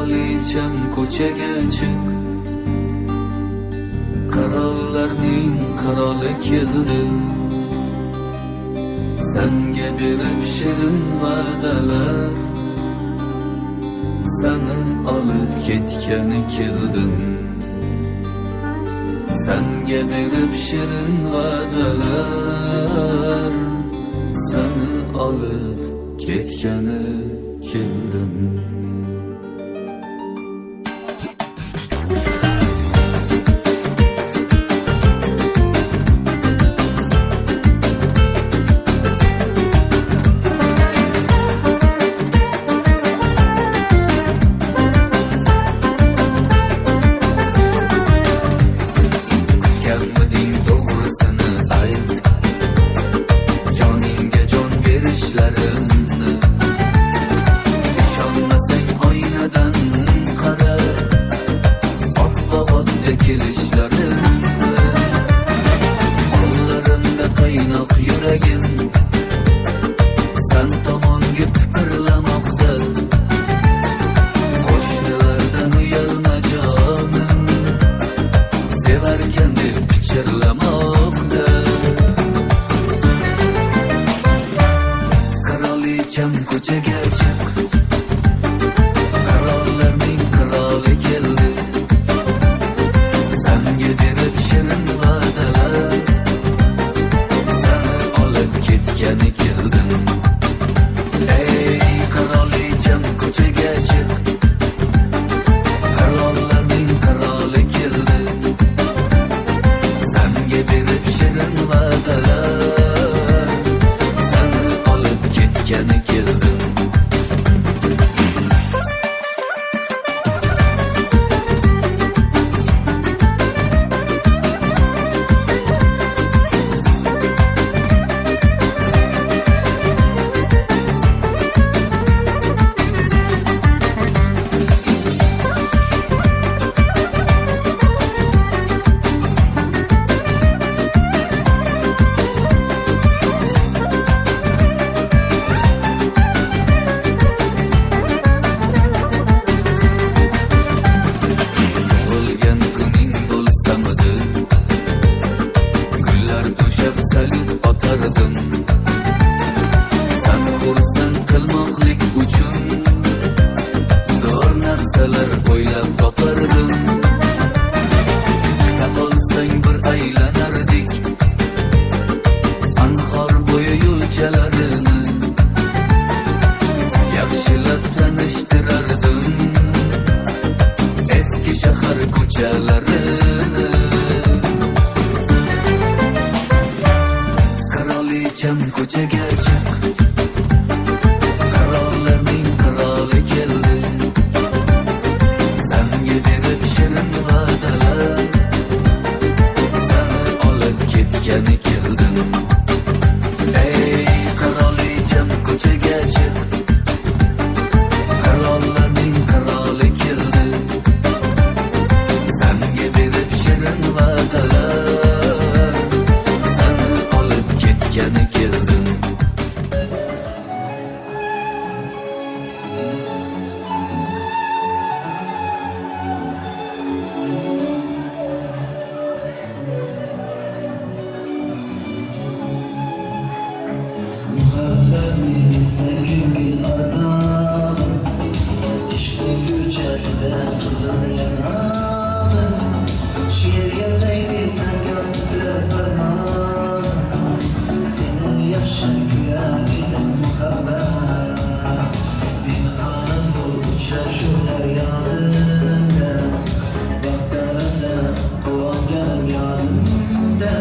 Kraliçem ko'chaga chiq, qirollarning qiroli keldi. Senga berib shirin va'dalar, seni olib ketgani keldim. Senga berib shirin va'dalar, seni olib ketgani keldim. Kollarında kaynak yüreğim, sen tomon git fırlamakta. Koşnulardan uyalma canım, severken de piçirlamakta. Kraliçem ko'chaga chiq, qirollarning qiroli keldi. Senga berib shirin va'dalar, seni olib ketgani keldim. Ey kraliçem ko'chaga chiq, qirollarning qiroli keldi. Senga berib shirin va'dalar, seni olib ketgani keldim. Salut atardım, sen xursand qilmoqlik uchun zo'r narsalar o'ylab topardim. Chiqa qolsang bir aylanardik anhor bo'yi yo'lchalarini, yaxshilab tanishtirardim eski shahar ko'chalarini. Kraliçem ko'chaga chiq, qirollarning qiroli keldi. Senga berib shirin va'dalar, seni olib ketgani keldim. Ey kraliçem ko'chaga chiq, qirollarning qiroli keldi. Senga berib shirin va'dalar, seni olib ketgani keldim. Muhabbetin sevgin adam, işkin güçesinde kızıl yanağın. Şiir yazaydı sen gönlümde parmağın, seni yaşar güya giden muhabbet. Bir hanım bu uçaşırlar yanında, baktara sen kovan gel yanında.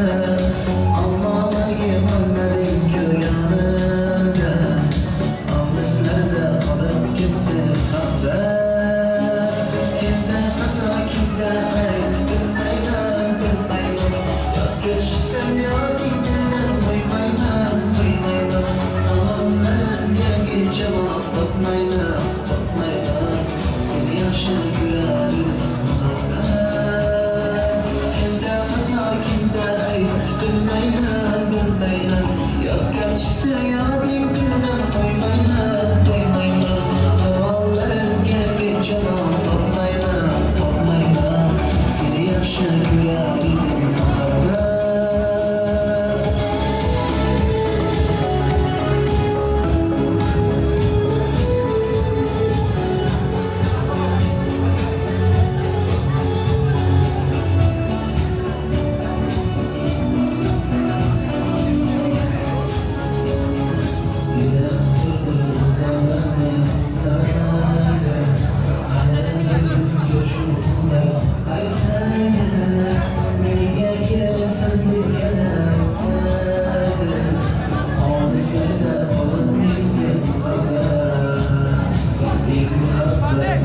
Anlamayı kalmadım ki yanında, amneslerde kalıp gitti haber. Kimde hata kimde ayıp bilmeyden bilmeyden, yat geçsem yadımdan koymaydan koymaydan. Zamanların yergi cevap bakmaydan bakmaydan.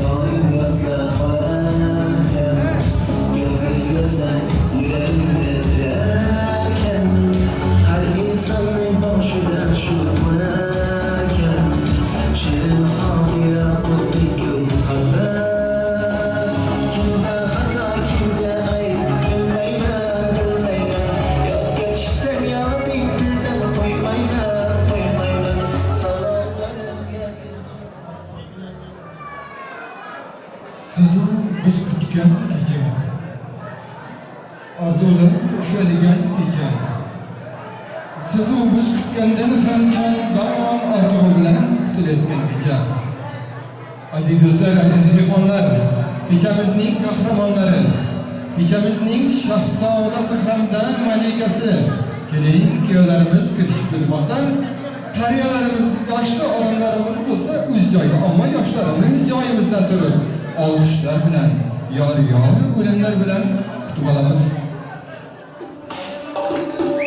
doim yodlar qolarkan. Gul izlasang yuragimda turarkan. Har insonning boshidan shu bo'larkan. Shirin xotira o'tdi muhabbat. Kimda xato, kimda ayb bilmayman, bilmayman. Yodga tushsam yoding dildan qo'ymayman, qo'ymayman. Savollarimga Sizu biz kutgan kecha, orzular ushalgan kecha. Sizu biz kutgandan ham davom ortig'i bilan kutilayotgan kecha. Aziz do'stlar, aziz mehmonlar, kechamizning qahramonlari, kechamizning shahzodasi hamda malikasi, keling kuyovlarimiz kirishib kelmoqda. Qariyalarimiz, yoshli odamlarimiz bo'lsa o'z joyida, ammo yoshlarimiz joyimizdan turib, olqishlar bilan, yor-yor o'limlar bilan kutib olamiz. Thank you.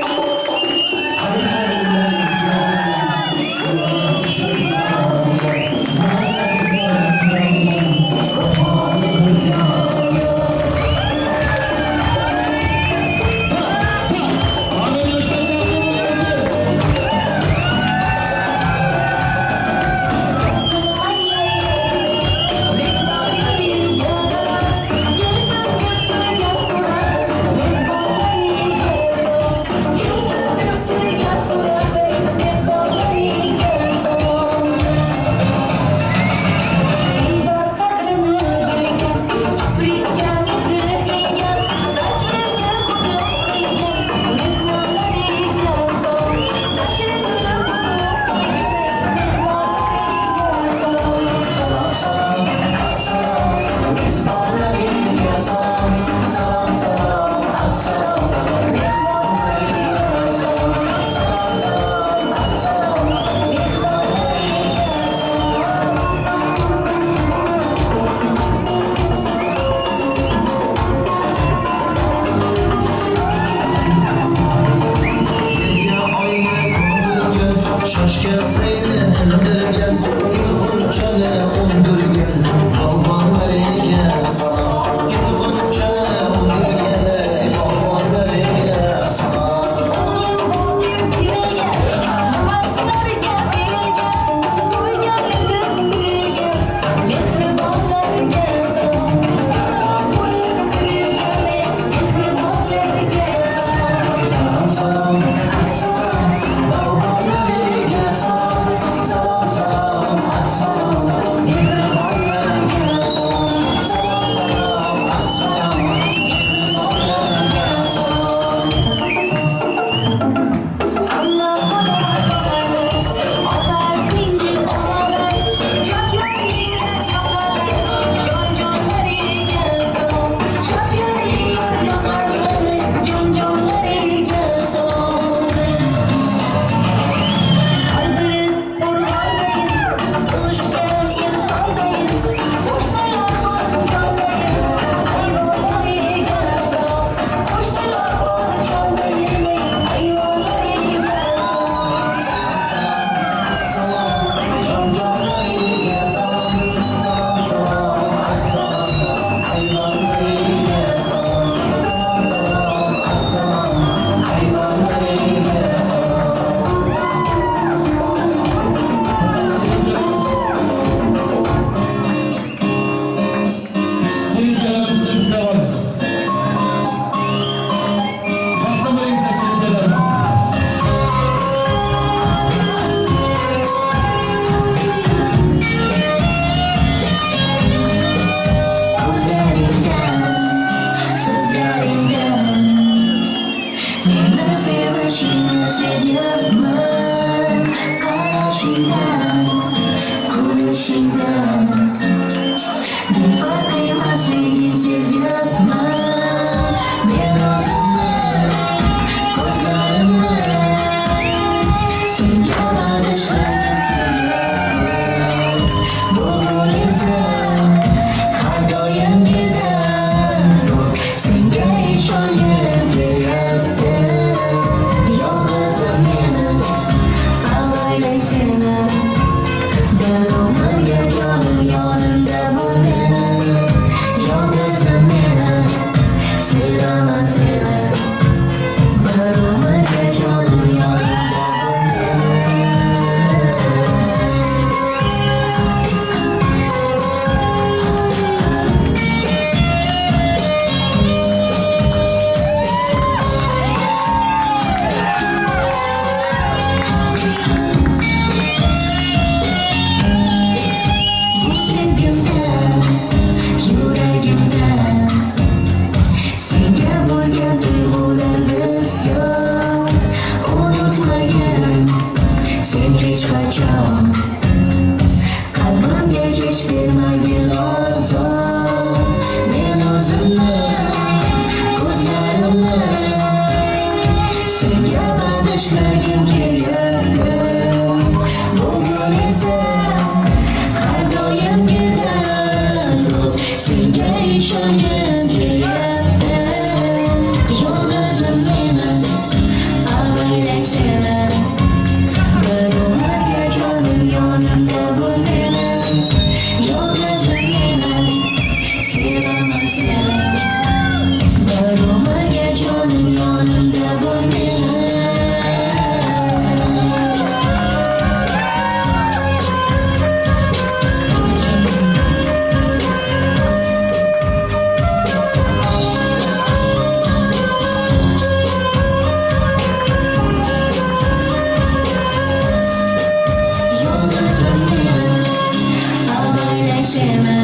seni.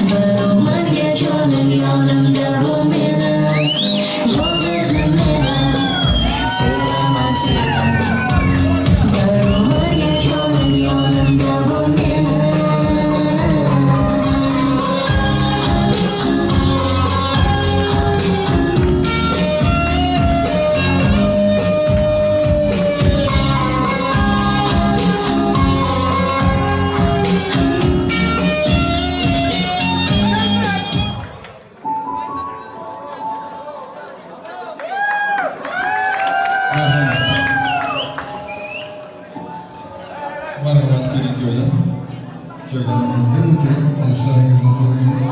Bir umrga jonim yonimda bu meni. Yolg'izim meni, sevaman seni. Bir umrga jonim yonimda bu meni. Marhamat keling joylar. Joylarimizga o'tirib olishlaringizni so'raymiz.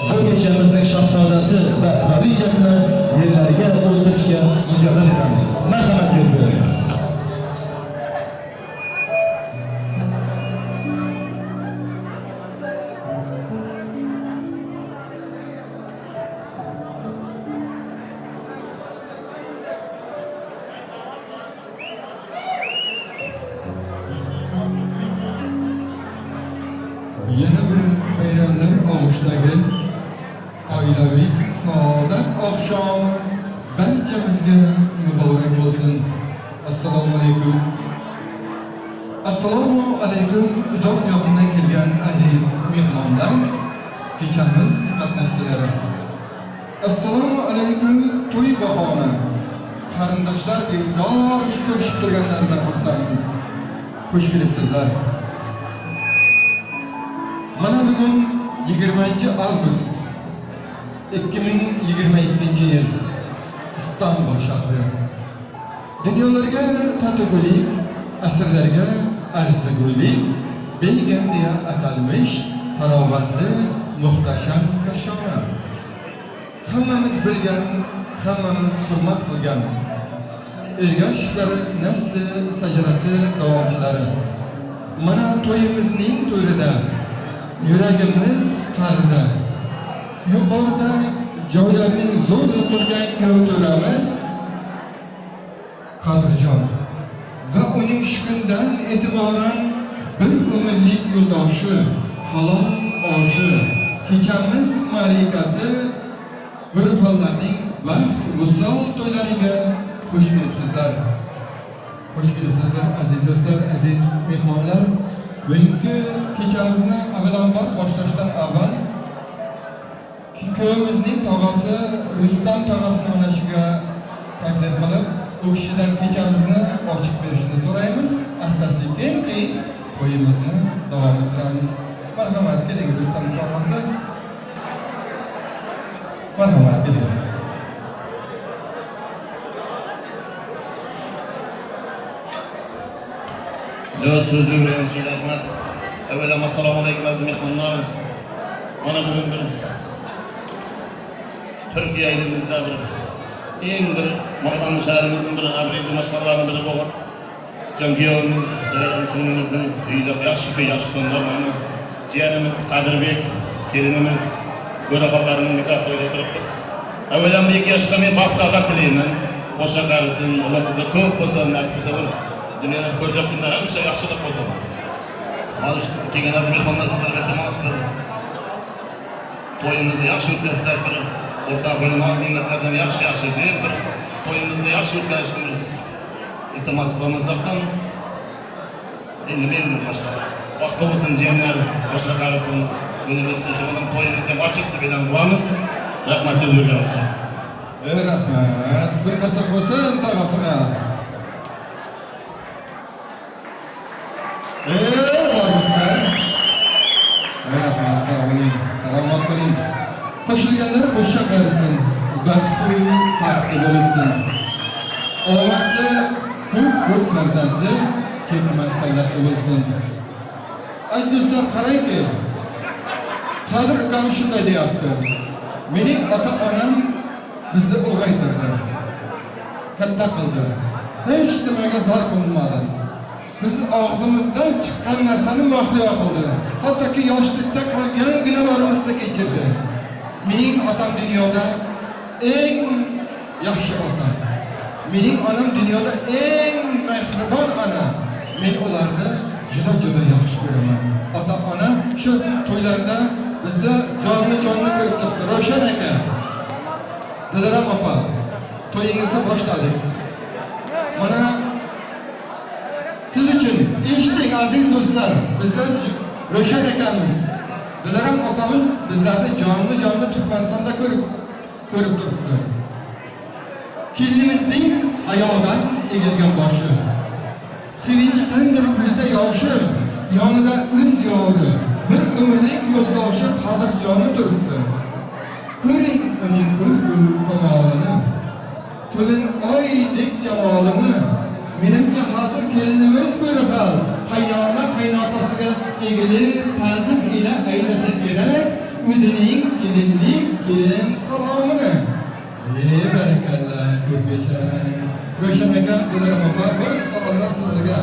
Bu kechamizning shahzodasi va xarijasini yerlariga o'ldirishga mujohid etamiz. Marhamat berib beramiz. Yana bir bayramlar og'ushdagi oilaviy saodat oqshomi barchamizga muborak bo'lsin. Assalomu alaykum. Assalomu alaykum uzoq yoqimdan kelgan aziz mehmonlar, kechamiz qatnashchilari. Assalomu alaykum to'y bahona. Qarindoshlar bekor ko'rishib turganlardan xursandmiz. Xush kelibsizlar. Mana bugun 20-avgust 2022-yil İstanbul shahri. Dunyolarga tatigulik, asrlarga arzigulik, Belgem deya atalmish tarovatli, muhtasham kashona. Hammamiz bilgan, hammamiz hurmat qilgan Ergashlari nasli sajrasi davomchilari. Mana to'yimizning to'rida yuragimiz qarida. Yuqorida joylarning zo'rda turgan kuyovto'ramiz Qadirjon va uning shu kundan e'tiboran bir umrlik yo'ldoshi, halol oshi, kechamiz malikasi Burxonlarning vaqt vusol to'ylariga xush kelibsizlar. Xush kelibsizlar aziz do'stlar, aziz mehmonlar. Bugungi kechamizni avvalambor boshlashdan avval kuyovimizning tog'asi Rustam tog'asini mana shuga taklif qilib, u kishidan kechamizni ochib berishni so'raymiz. Asta-sekin keyin to'yimizni davom ettiramiz. Marhamat keling Rustam tog'asi. Marhamat keling. So'zli birinchi rahmat. Avvalambor assalomu alaykum aziz mehmonlar. Mana bugun bir Turkiya elimizda eng bir Mo'g'don shahrimizning bir abriyli mashhurlaridan biri bo'lgan Jonkiyovimiz, Dalal singlingizning uyida yaxshi kunlar mana jiyanimiz Qadirbek, kelinimiz Go'raxonlarining nikoh to'yida turibdi. Avvalambor 2 yoshga men baxt saodat tilayman. Qo'sha qarisin, Alloh bizga ko'p bo'lsa, nasib bo'lsa, dunyoda ko'rjak kunlar hamisha yaxshilik bo'lsin. Mana shu kelgan aziz mehmonlar sizlarga iltimos bir to'yimizni yaxshi o'tkazsak, bir o'rtoq bo'lmas ne'matlardan yaxshi deb bir to'yimizni yaxshi o'tkazishni iltimos qilmasakdan endi men boshqa vaqt bo'lsin jiyanlar, qo'sha qarisin, bunimiz shu bilan to'yimizni ochiq deb e'lon qilamiz. Rahmat so'z berganingiz uchun. Rahmat. Bir qasak bo'lsin tog'asiga. Varmısın? Rahmat, sağ olun. Selamat olun. Qo'shilganlar qo'sha qarisin. Baxtli, taxtli bo'lsin. Omadli, ko'p farzandli, ketmas davlatli bo'lsin. Aziz do'stlar, qarangki. Qadir ukam shunday deyapti. Mening ota-onam bizni ulg'aytirdi. Katta qildi. Hech nimaga zor qilmadi. Biz og'zimizdan chiqqan narsani mahliyo qildi. Hattoki yoshlikda qilgan gunohlarimizni kechirdi. Mening otam dunyoda eng yaxshi ota. Mening onam dunyoda eng mehribon ona. Men ularni juda yaxshi ko'raman. Ota-ona shu to'ylarda bizda jonni ko'rib turibdi. Ravshan aka, Dilaram opa, to'yingizni boshladik. Mana siz uchun eshiting aziz do'stlar, bizdan Ravshan akamiz, Dilaram opamiz bizlarni jonni Turkmanistonda ko'rib turibdi. Kelinimizning ayog'idan egilgan boshi, sevinchdandir bizda yoshi, yonida o'z yori, bir umrlik yo'ldoshi Qodirjoni turibdi. Ko'ring uning ko'rgu kamolini, to'lin oydek jamolini. Menimcha hozir kelinimiz go'rxal, qaynotasiga egilib ta'zim ila aylasa kerak o'zining kelinlik kelin salomini. Barakallah, ko'p yashang. Ravshan aka, Dilaram opa, bir salomlar sizlarga.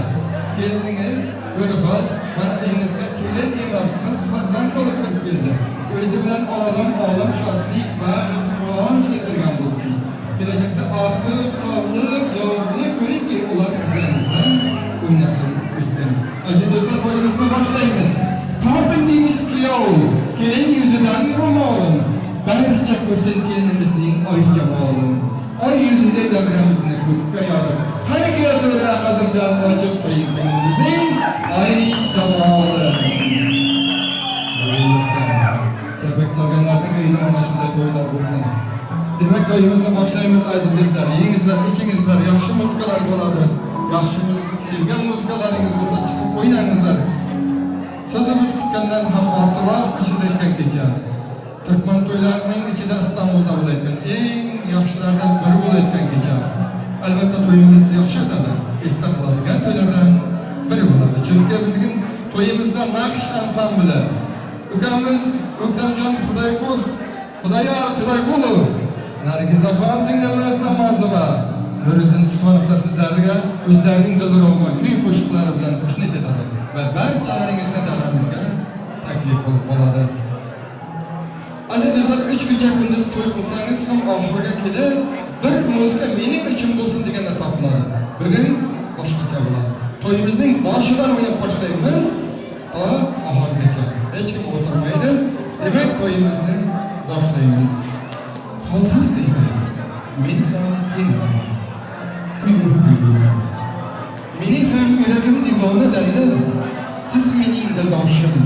Keliningiz go'rxal, mana uyingizga kelin emas, qiz farzand bo'lib kirib keldi. O'zi bilan olam shodlik va quvonch keltirgan bo'lsin. Kelajakda oxirat, sog'lik, yorug'lik ko'ringki, ular bizlarimizdan o'ynasin, o'ssin. Aziz do'stlar, to'yimizni boshlaymiz. Tortin deymiz kuyov, kelin yuzidan ro'molim. Barcha ko'rsin kelinimizning oy jamolin. Oy yuzida davramizni ko'kka yorib. Qani keladi Qodirjon ochib qo'ying kelinimizning oy jamolin. Sabak solganlarning uyida mana shunday to'ylar bo'lsin. Demak, to'yimizni boshlaymiz aziz do'stlar. Yengizlar, ishingizlar, yaxshi muzikalar bo'ladi. Yaxshi muzika, sevgan muzikalaringiz bo'lsa chiqib o'ynangizlar. Sözümüz kutgandan ham ortiqroq ishlayotgan kecha. Turkman to'ylarining ichida Istanbulda bo'layotgan eng yaxshilardan biri bo'layotgan kecha. Albatta to'yimiz yaxshi o'tadi. Esda qoladigan to'ylardan biri bo'ladi. Chunki bizning to'yimizda naqsh ansambli ukamiz O'ktamjon Xudoyqulov, Nargizaxon singilimiz Namozova, Nuriddin Subhanovlar sizlarga o'zlarining dilrog'ma kuy qo'shiqlari bilan qo'shni etadi va barchalaringizni davramizga taklif qilib qoladi. Aziz do'stlar, 3 kecha kunduz to'y qilsangiz ham oxiriga kelib bir muzika mening uchun bo'lsin deganlar topiladi. Bugun boshqacha bo'ladi. To'yimizning boshidan o'ynab boshlaymiz to oxirigacha. Hech kim o'tirmaydi. Demak, to'yimizni boshlaymiz. Hofiz deydi. Men ham kelman. Kuylayman. Mening ham yuragim divona dalil. Siz mening dildoshim,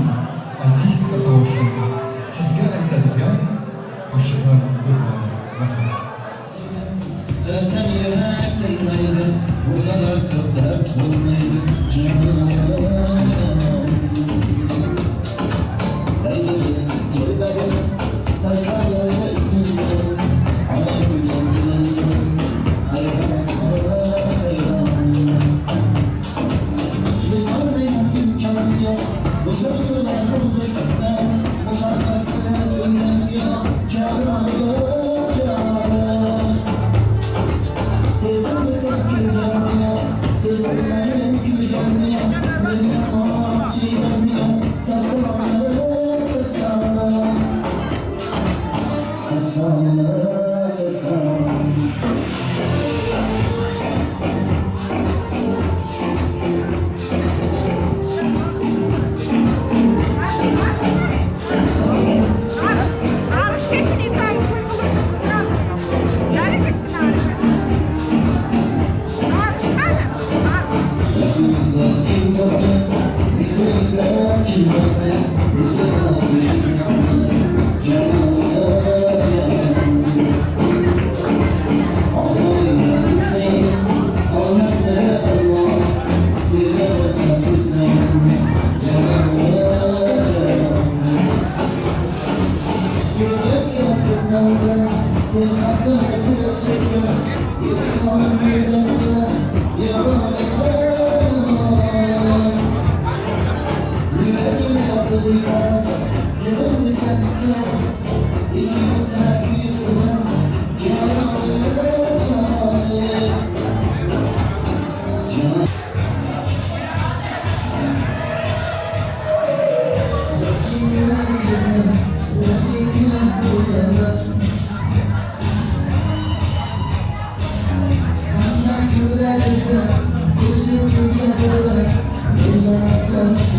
aziz sirdoshim. Sizga aytadigan qo'shiqlar ko'p bo'ladi. Sen yurak tinglaydi, ular to'xtab bo'lmaydi. Sevdim de sen gül yanına Shahar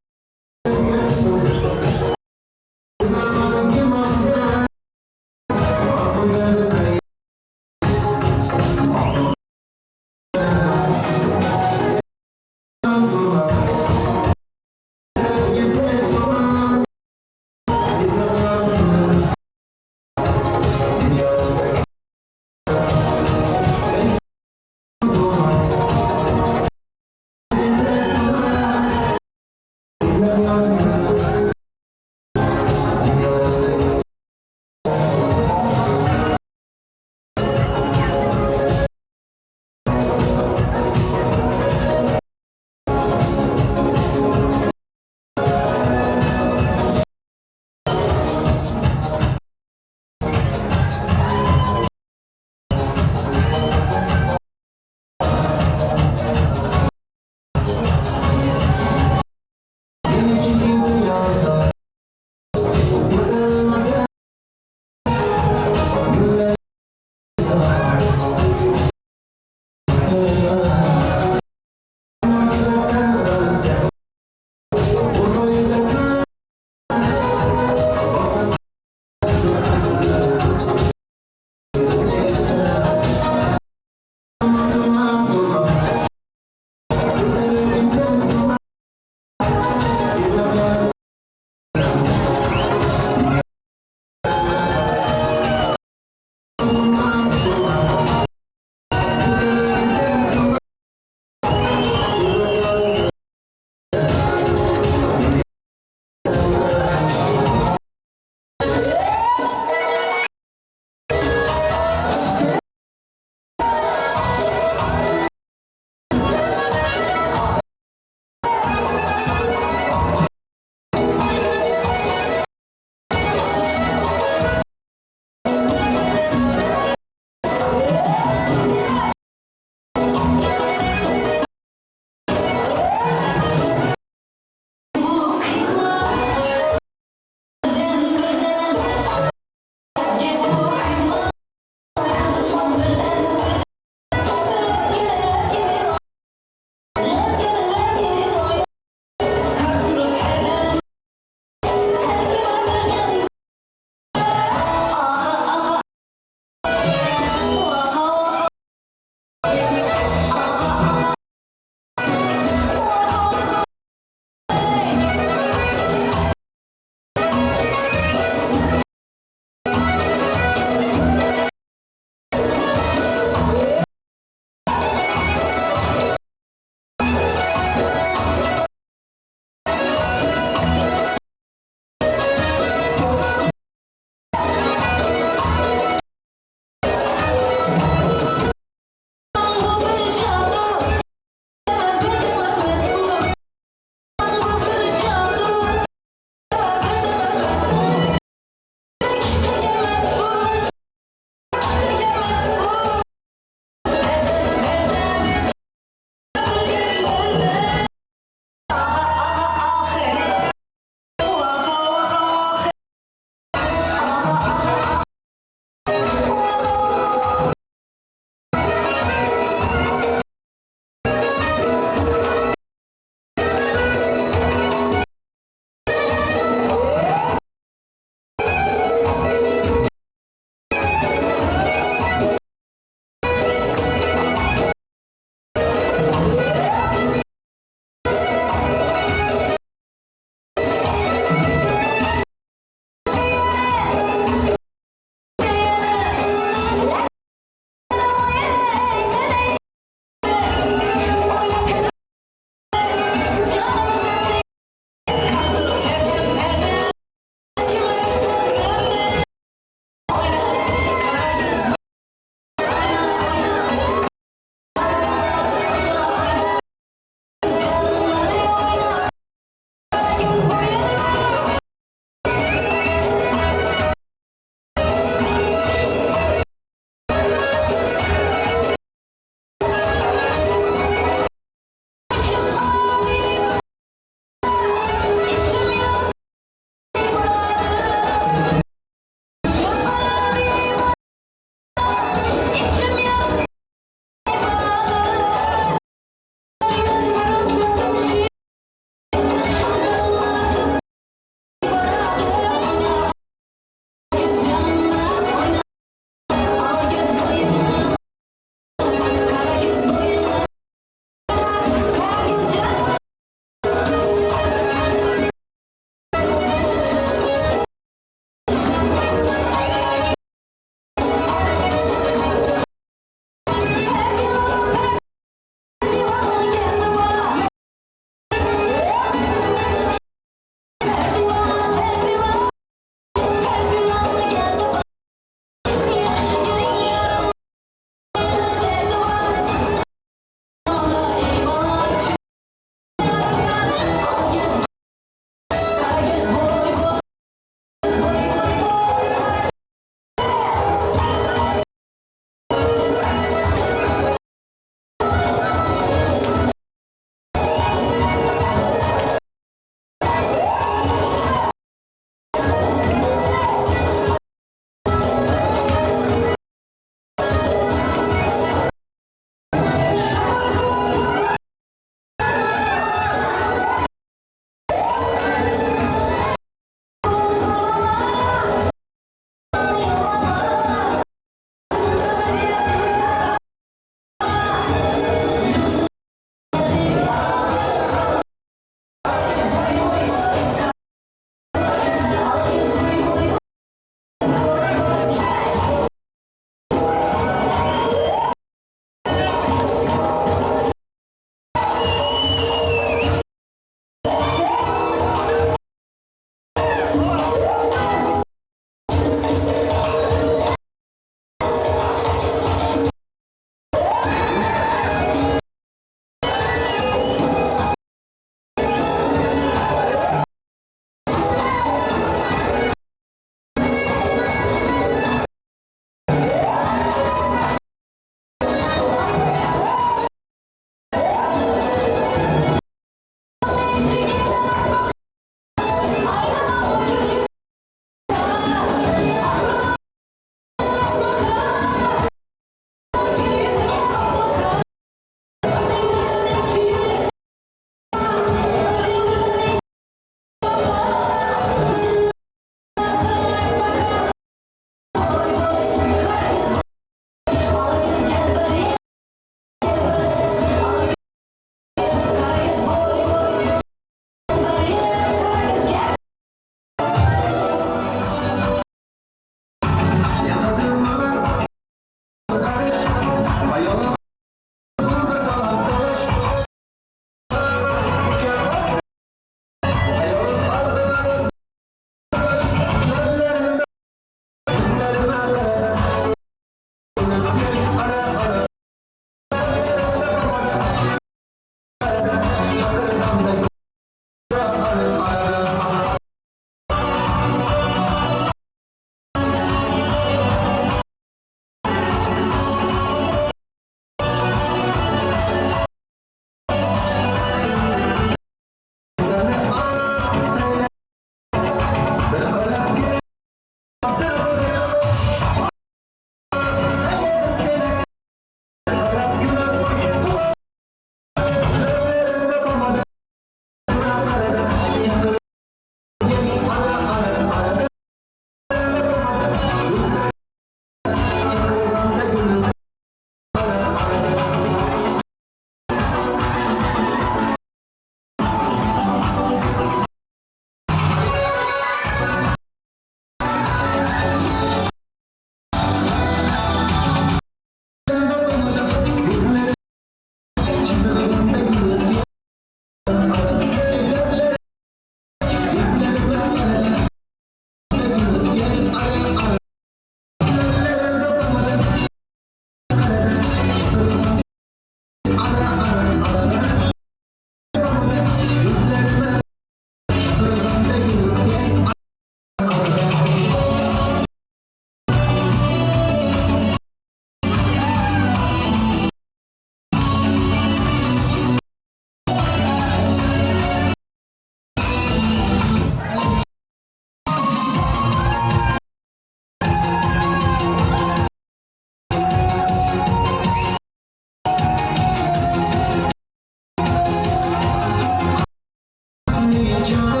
Sen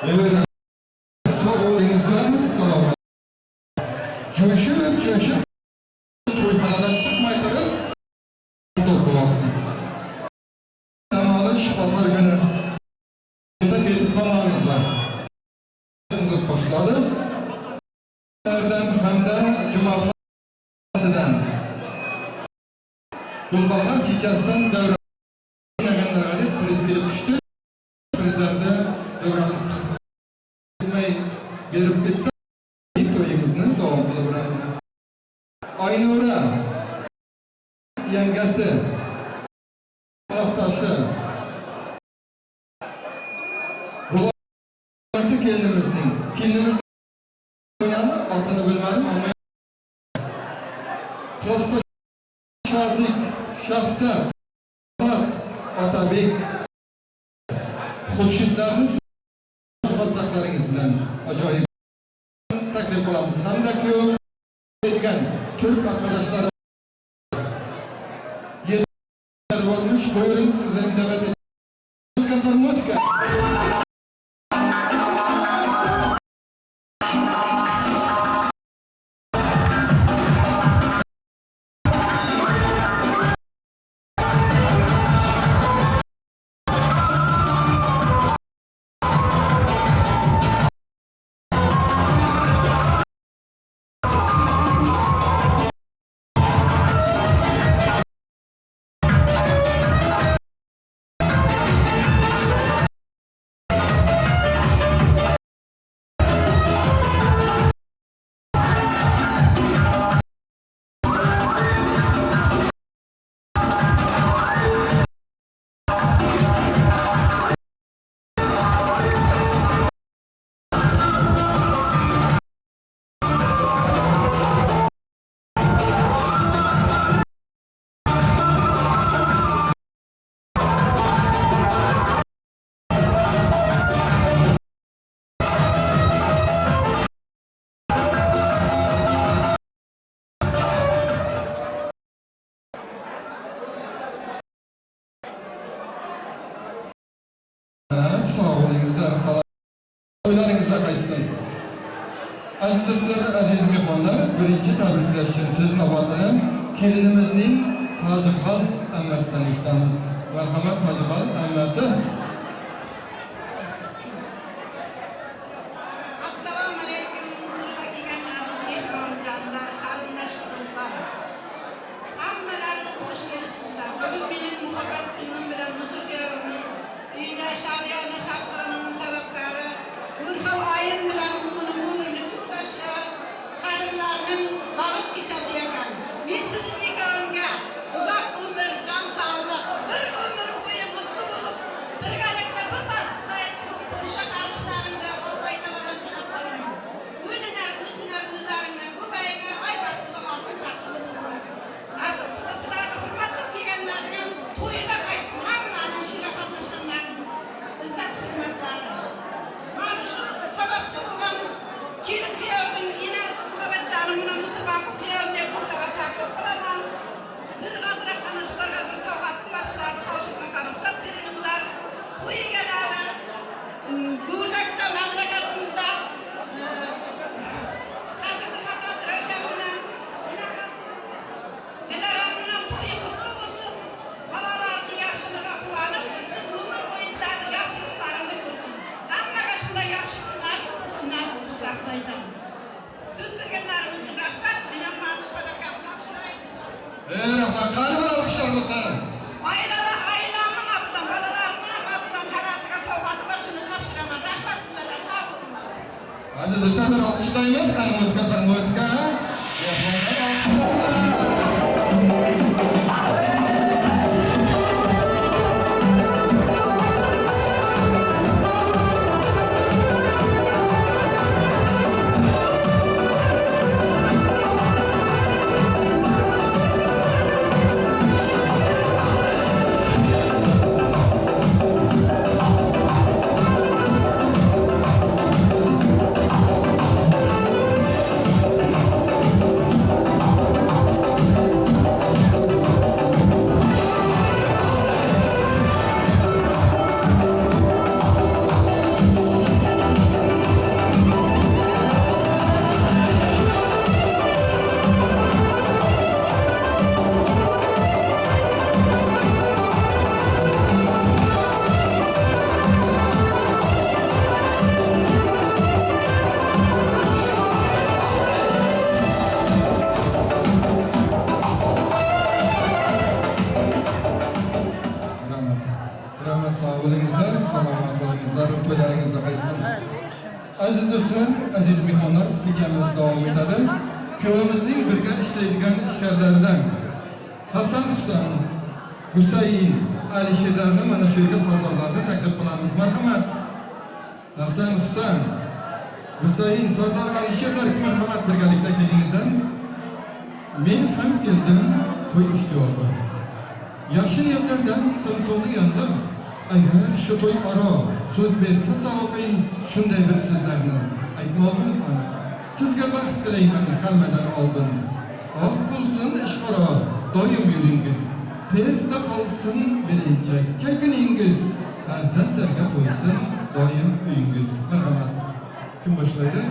Evet, sağ olinizlar, selamat. Coşup, to'yxonadan chiqmay turib, to'plasın. Dam olish pazar kuni. Erta ketib qolmangizlar. Qiziq boshladi. Hamda jumalardan. To'polon kechasidan davra o'ynaganlarga priz kelib tushdi. Prizlarda davramiz qismay berib ketsa, to'yimizni davom qilamiz. Aynura yangasi klassdashi kelinimiz oynadi, otini bilmadim ama To'sta Shozik, Shohsar, Otabek, Xurshidlarimiz xossaklaringiz bilan ajoyib taklif qilamiz. Hamda kuyovimiz degan Türk arkadaşlar yeter olmuş. Buyurun sizden davet ediyoruz. Muska. Sağ olun, oylarınıza kaçsın. Aziz dostlar, aziz mehmanlar, birinci tabrikler için söz navbatını kelinimizin Tacıqal əmməsindən işləmiz. Mərhəmət Tacıqal əmməsi. Assalamu alaikum, kıymetli aziz mehmanlar, karındaşlarımlar. Hammalarınız hoş gelipsizler. Bugün benim muhabbet suyunun bilen Mısır görünü, üyde şadiyana şapkanın sebepleri, Urkal ayın bilen umunun umurlu kurdaşları, kadınlarının balık geçesi yakan. Ben sizin nikahınca uzak ömür, can sağlık, bir ömür boyu mutlu bulup, bir galikle bir bastıda kuşa kardeşlerimle orayda olan kitaplarımı, ününe, üsüne, üzerine, kubeyine, ay baktığı altın taktığını var. Nasıl bu ısrarlı hürmetli giyenlerinin tuyuna kaysın, hammanın şuna katmışlarının izzet hürmetleri. Manışlıkta sebepçi olan kilim kıyavın inaz kuvvet canımına Müslüman kıyavın diye burada ve takip kılamam. Bir gazrak anışlarının savgatlı başlarını hoşuna karımsat birimizler. Bu ilgeleri Gülek'te, memleketimizde Kadın Hatas Reşem'ine Nelerinin toyu kutlu olsun. Babalarının yaşlılığa kullanıp gitsin. Ömür boyu izlerinin yaşlılıklarını görsün. Amma yaşında yaşlılık nasıl olsun, nasıl uzaklayacağım. Söz vergenlerim için rahmet, benim manışmada kapatışlayın. Rahmet, kalbin alkışlarımızın. Ailemın adından, balalarımın adından karasıga soğuatı başını kapşıramam. Rahmet sizlere sağ olunlar. Aziz dostlar, bir alkışlayımız. Kanımızga, kanımızga. Rahmet sağ olunuzlar, selamat olunuzlar, to'ylaringizda qaytsin. Aziz do'stlar, aziz mehmonlar, kechamiz davom etadi. Kuyovimizning birga ishlaydigan ishkarlaridan Hasan Husayn Alisherlarni mana shu yerga sardorlarni taklif qilamiz. Marhamat. Hasan Husan, Husayn Sardar Alisherlar marhamat birgalikda kelingizlar. Men ham keldim to'y ishtiyoqi. Yaxshi niyatlardan timsolni yandim. Agar shu to'y aro so'z bersa savoqay shunday bir so'zlarni aytmoqman. Sizga baxt tilayman hammadan oldin. Oq bo'lsin ishqaro doim yo'lingiz. Tezda qolsin birinchi kaykiningiz. Farzandlarga bo'lsin doim uyingiz. Marhamat. Kim boshlaydi?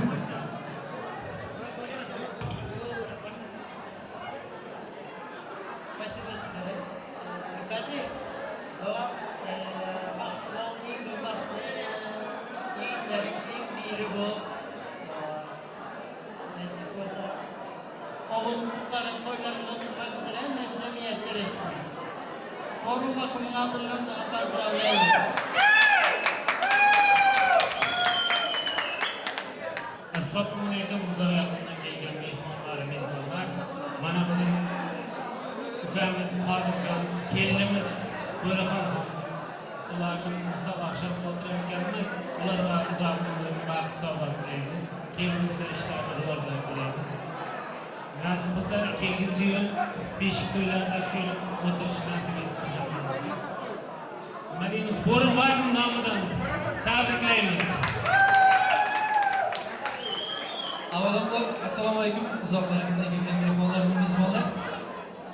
Спасибо, Сидоров. Кстати, Oğul kızların toylarında oturmak üzere bize müyesser etsin. Forum akımının adından sana pozdravляю. Assalomu alaykum, bizlar yaqindan kelgan mehmonlarimiz bor. Mana buni ukamiz Qodirjon, kelinimiz Bo'raxon. Ularning misol oqshom o'tirganmiz. Ularga uzoq umr, baxt sog'lik tilaymiz. Kelgusi ishlarni rivojlantirib tilaymiz. Nasib bo'lsa, kelgusi yil beshik to'ylarida shu o'tirish nasib etsin. Nima deymiz? Forum vakil nomidan tabriklaymiz. Avvalambor assalomu alaykum, uzoqlardan kelgan mehmonlar va mezbonlar.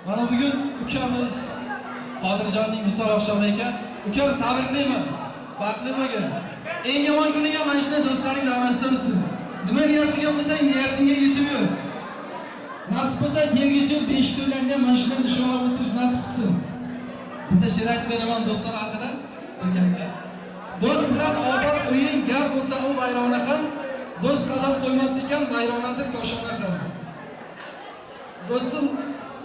Mana bugun ukamiz Qodirjonning misol oqshomi ekan. Ukam tabriklayman. Baxtli bo'lgin. Eng yomon kuniga mana shunday do'stlaring davrasida o'tsin. Nima niyat qilgan bo'lsang, niyatingga yetib yur. Nasib bo'lsa, kelgusi yil 5 to'ylarga mana shunday nishonlab o'tirish nasib qilsin. Bitta she'r aytib beraman do'stlar haqida. Bilgancha. Do'st bilan obod o'yin gap bo'lsa, u bayrona ham do'st qadam qo'ymas ekan, bayronadir koshona ham. Do'stim,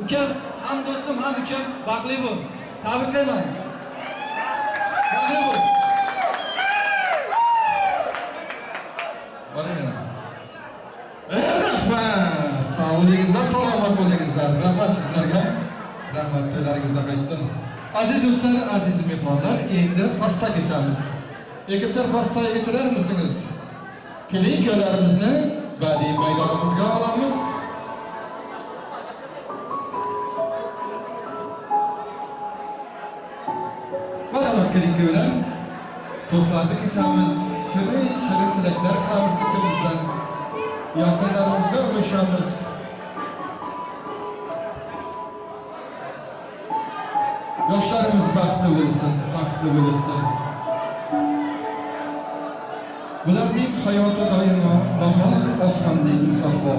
ukam, ham do'stim, ham ukam baxtli bo'l. Tabriklayman. Baxtli bo'l. Mana. Rahmat. Sog'lig'ingizlar, salomat bo'lingizlar. Rahmat sizlarga. Rahmat to'ylaringizda qaytsin. Aziz do'stlar, aziz mehmonlar, endi pasta kesamiz. Ekiplar pastaga ketirar misiniz? Keling yo'llarimizni badiiy maydonimizga olamiz. Marhamat keling yo'llar. To'xtatib kesamiz. Shirin tilaklar qilamiz ichimizdan. Yaqinlarimizga ulashamiz. Yoshlarimiz baxtli bo'lsin, baxtli bo'lsin. Bularning hayoti doimo bahor osmondek musafo.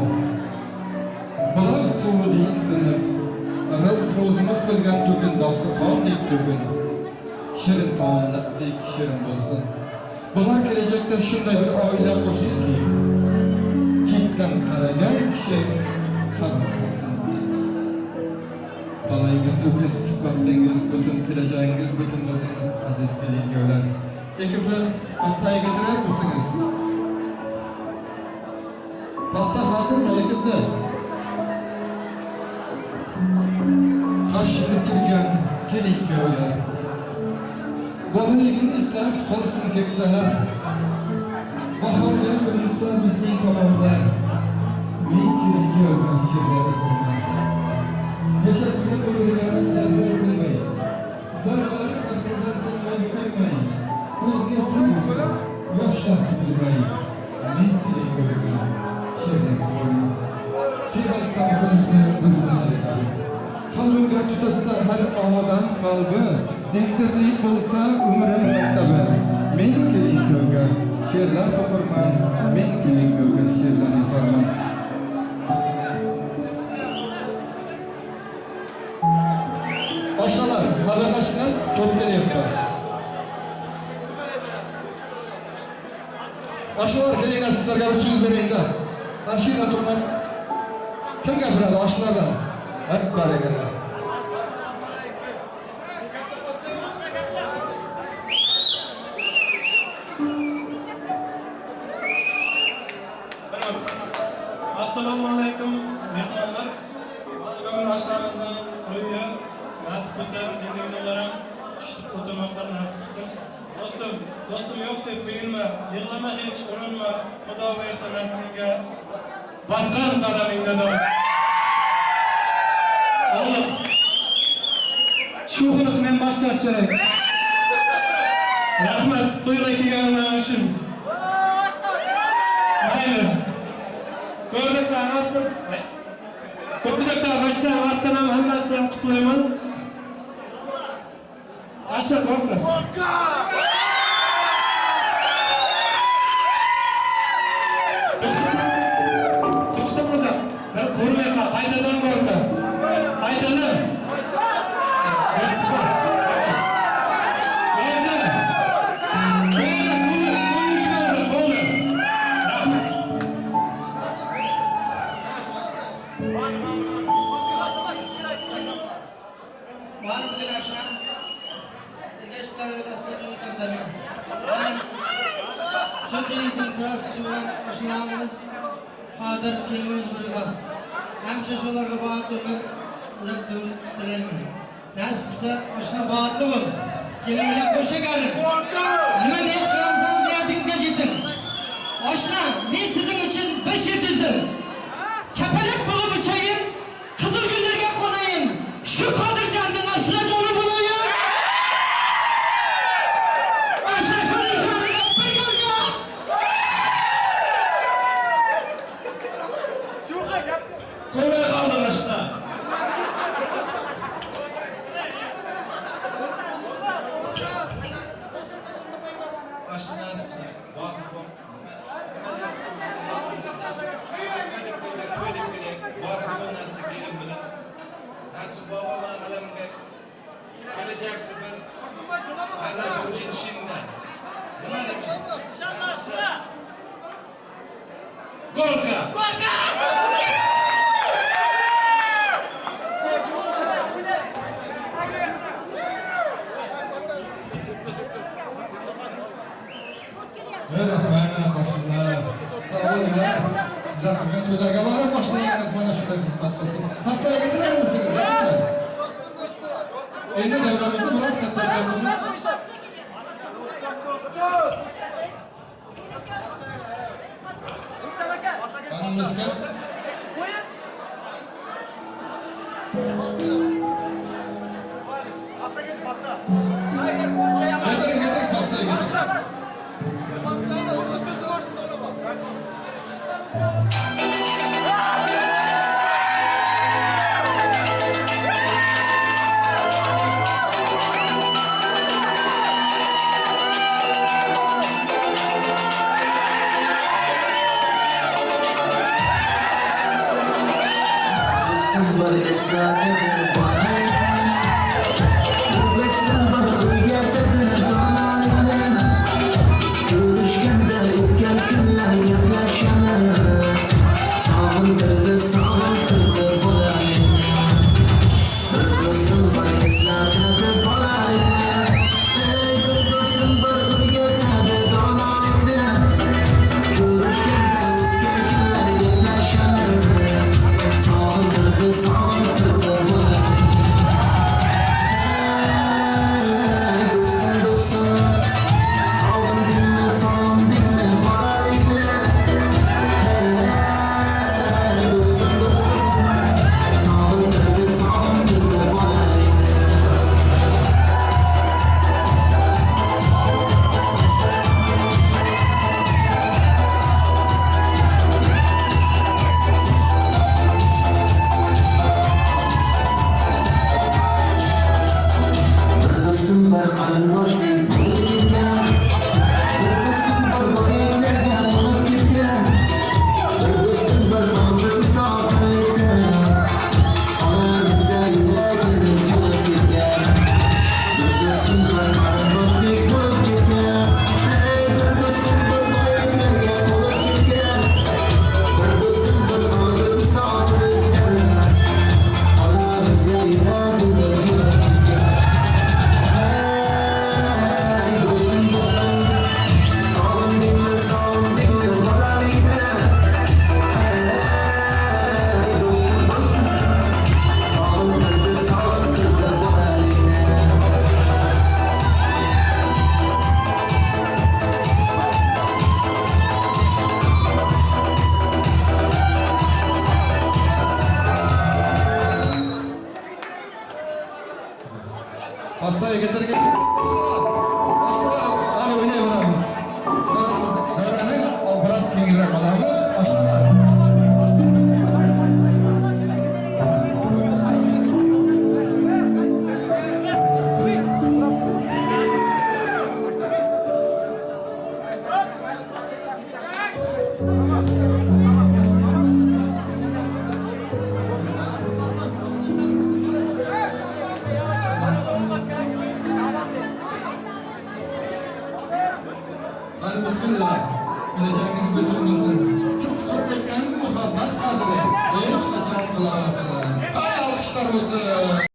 Bular suvdek tiniq, rizq o'zimiz bilgan to'kin dasturxondek to'kin. Shirin taomlardek shirin bo'lsin. Bular kelajakda shunday bir oila qursinki, chetdan qaragan kishi havas qilsin. Balayingiz to'kis, baxtingiz butun, kelajagingiz butun bo'lsin, aziz kelinglar. Ekiplar, pastaga ketirar misiniz? Pasta hazırmı ekiplar? Qarshilib turgan kelinglar. Bolaligini eslab qolsin keksalar. Bahorda o'lsa bizning tomonlar. Men kelinglar she'rlar o'qiyman. Yashasini o'ylagan zarba bilmay. Zarbalar qasridan sinmay bilmay. O'zga qo'ysin, yoshlar bilmay. Men kelinglar she'rlar o'qiyman. Sevak savqinizni bilmayman. Qalbimga tutasa har omodan qalbi, dektirlik bo'lsa umrim maktabi. Men kelinglarga she'rlar o'qirman, men kelinglarga she'rlar yozarman. Oshnalar, hazırlaşınlar, to'p kelyapti. Oshnalar kelinglar, sizlarga bir so'z beraylik-da. Mana shu yerda turman. Kim gapiradi oshnalardan? Hep barakallah. Assalomu alaykum mehmonlar. Bugun oshnarimizning to'yi nasib bo'lsa, endi ular ham o'tirmoqlar nasib bo'lsin. Dostum yok deb kuyinma, yig'lama hech, urinma, Xudo bersa naslingga bosgan qadamingda do'st. Oğlum, shu xulq men boshlab kerak. Rahmat, to'yga kelganlar uchun. Mayli. Ko'rdiklar, attım. Ko'rdiklar, boshdan atdan ham hammasidan qutlayman. Ashta korkma. Tuttuğumuza, ben korkma, haydadan korkma. Haydadan. Mana bugun ashna ergashlar orasida jo'ykandan. Mana shunchalik sababchisi bo'lgan ashnamiz Qodir kelimiz birga. Hamsha shularga boatman, uzoqdan tilayman. Nasib bo'lsa ashna boatli bo'l. Keling bilan qo'sha garing. Nima niyat qilsangiz niyatingizga yeting. Ashna, men sizning uchun bir she'r tuzdim. Kapalak bo'lib uchayin, qizil gullarga qo'nayin. Şu Qodirjonning ashna joni bo'layin. Ashna shuni ishonga bir yo'lga. Ko'rmay qoldim ashna. Ashnasi vaqt bor. Nasib baba alamga kelajakda bir Allah bo'lib yetishingda. Nima deyman? Gorka. Mana qo'shnilar, sog' bo'linglar. Sizlar qilgan to'ylarga borib qo'shnilaringiz mana shunday xizmat qilsin. Pastaga ketarmisiniz, yigitlar? Endi davramizni biroz kattaytiramiz. Mana muzika. Getiring, pastaga. Var esnada bahar, Bestim var uygatada dolanlar. Görüşganda o'tgan kunlar gaplashamiz. Sog'intirdi bo'lardi. Bir do'stim var esnada bahar, bir do'stim var uygatada dolanlar. Görüşganda o'tgan kunlar gaplashamiz. Sog'intirdi bo'lardi. kengroq olamiz oshnalar. Hadi bismillah. Geleceğiniz bütün olsun. Siz fark etken muhabbet kadri. Hiç kaçan kılamazsın. Hay alkışlarımızı. Başlayalım.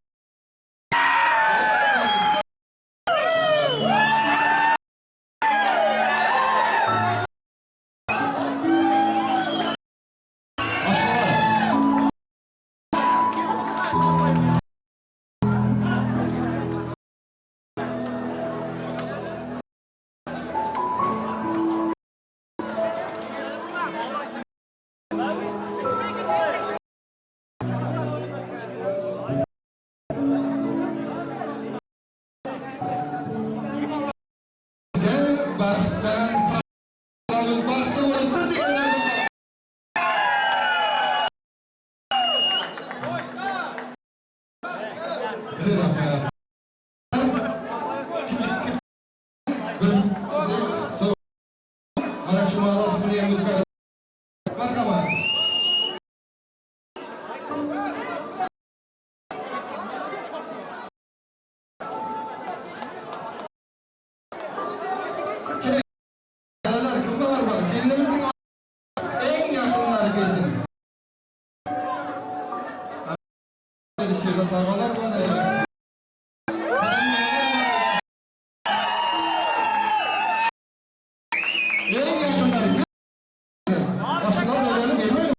Baştan paramız baktı orası diyenler var. Bir dakika. Bana şu mağarasını yemek ver. Bak ama. Kımbalar var. Kendimizin en yakınları bizim. Dışarıda dağlar var. En yakınları bizim. Başına dönelim yemeği.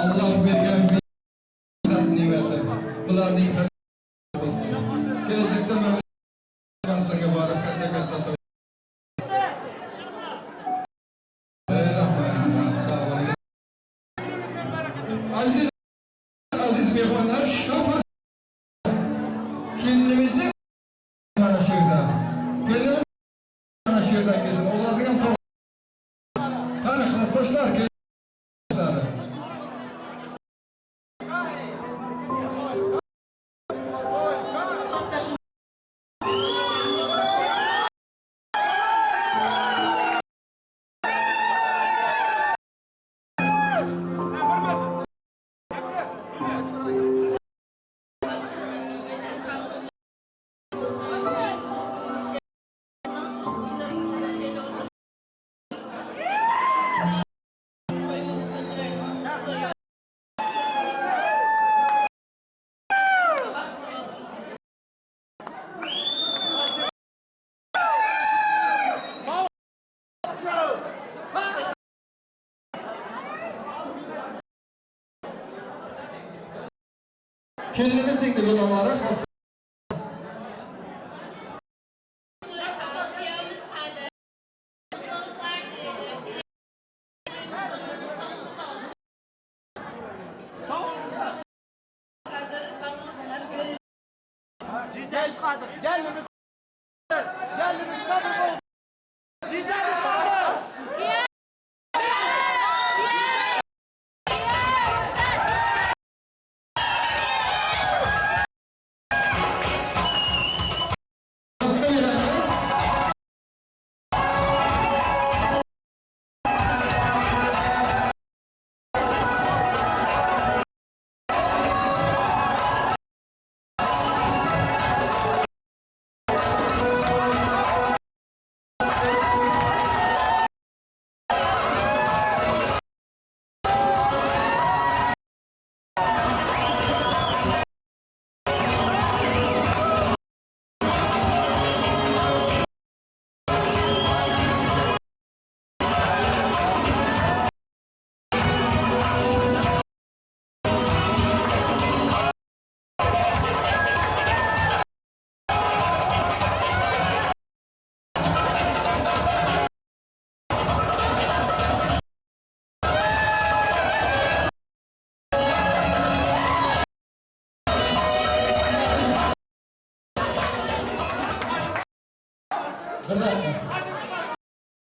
Allah bergen bir zat nimeti. Bularning fazilat olsun. Gelecekte Mehmet Kansaga borib katta-katta to'y. Rahmat, sog' bo'ling. Aziz mehmonlar, shofir kelinimizni mana shu yerda. Kelinimiz mana shu yerdan kelsin. Ularning ham qani xastoshlar kelsin. Kelinimizdek de olarak aslında Güzel kadın. Gel Bir dakika.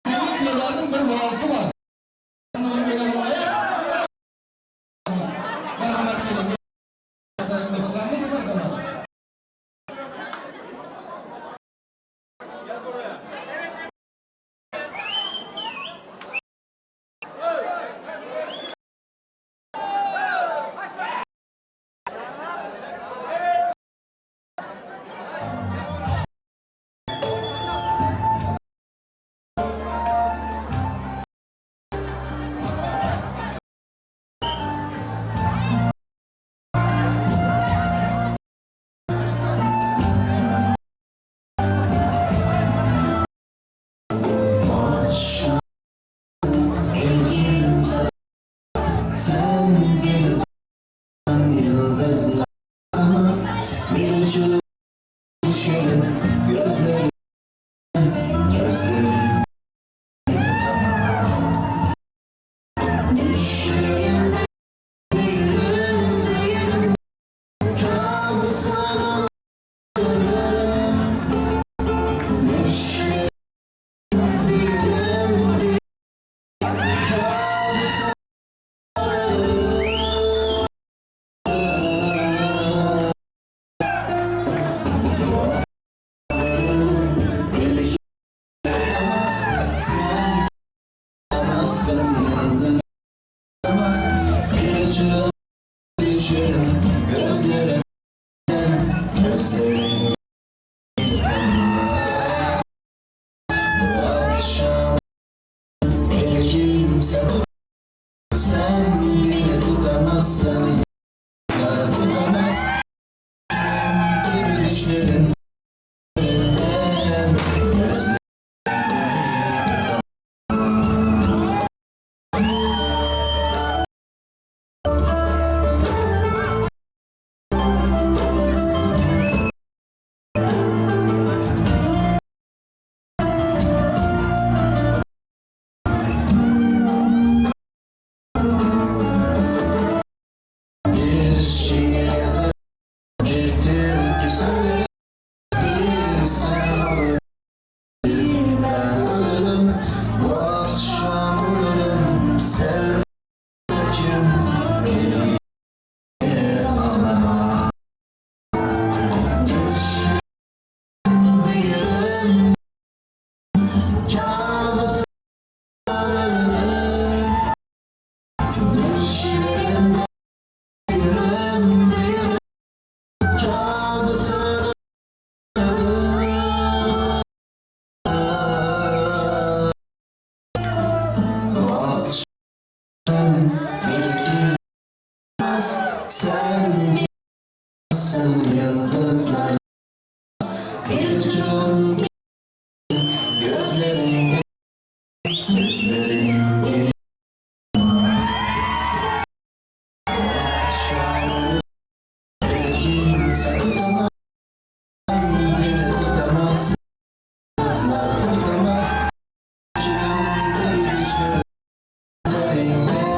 Büyük yılların bir muası var. Sınavı böyle muaya. Merhamet gelin. Mektularımız bakalım. Sen beni tutan yıldızlar bir uçurum düşerim gözlerim gözlerim düşlerimde büyürüm büyürüm kabusana ölürüm düşlerim büyürüm büyürüm kabusana gözlerim gözlerim bu akşam bir kimse sen beni tutamazsın yar tutamaz düşlerim gözlerim bir şiir bir türkü söyle bir sen olur bir ben olurum bu akşam olurum sevmecim bir ağlama düşlerim büyürüm kabuslar ölürüm düşlerimde büyürüm büyürüm kabuslar ölürüm bu akşam bir gitmez sen bilmezsin yıldızlar bir uçurum gözlerin gözlerin akşam bir kimse tutamaz beni tutamaz kızlar tutamaz uçurum düşlerim gözlerinden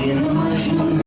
Senin başın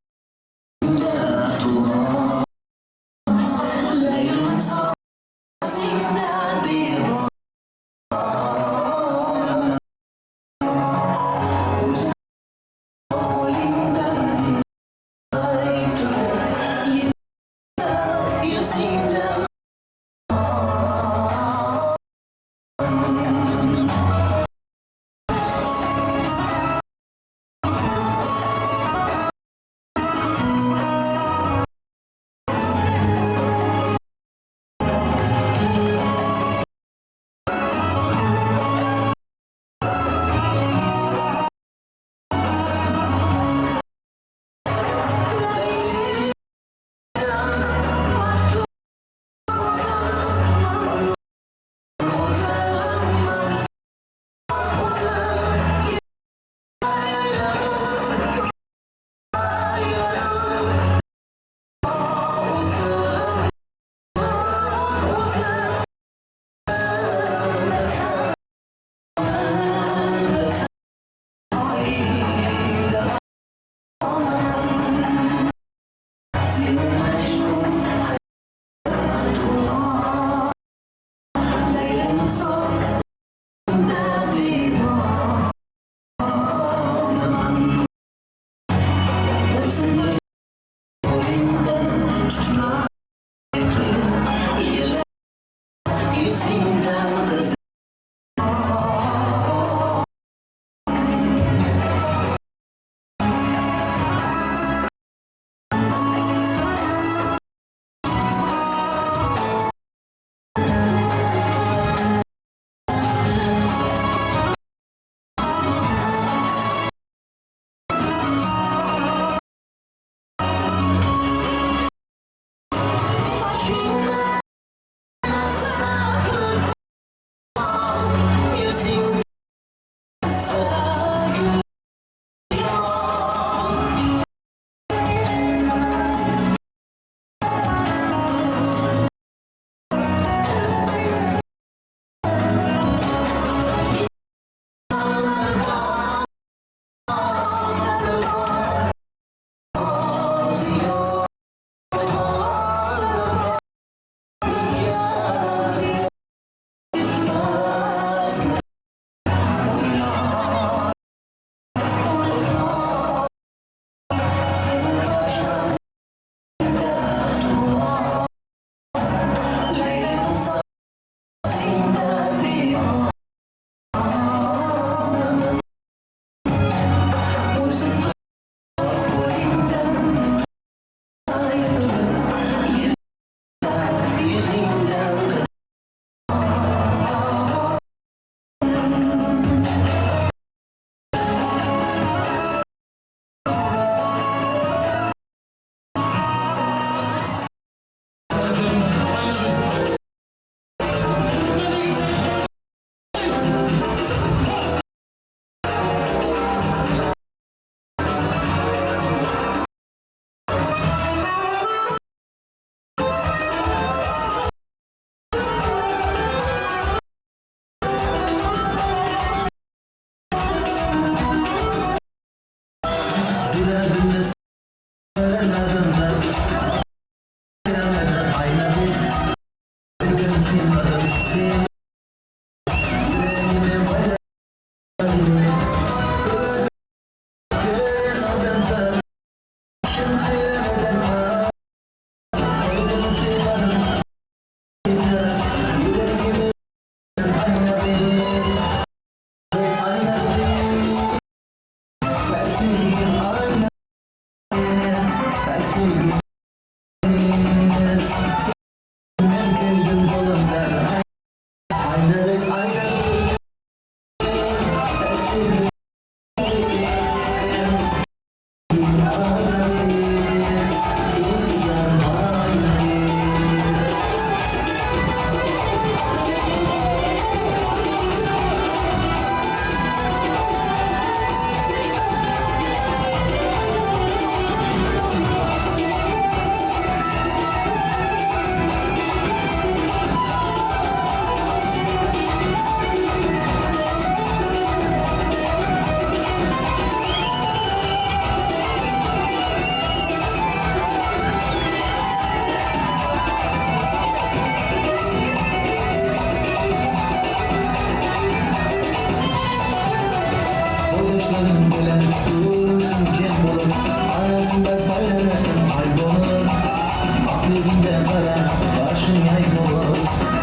bilen başın yay olur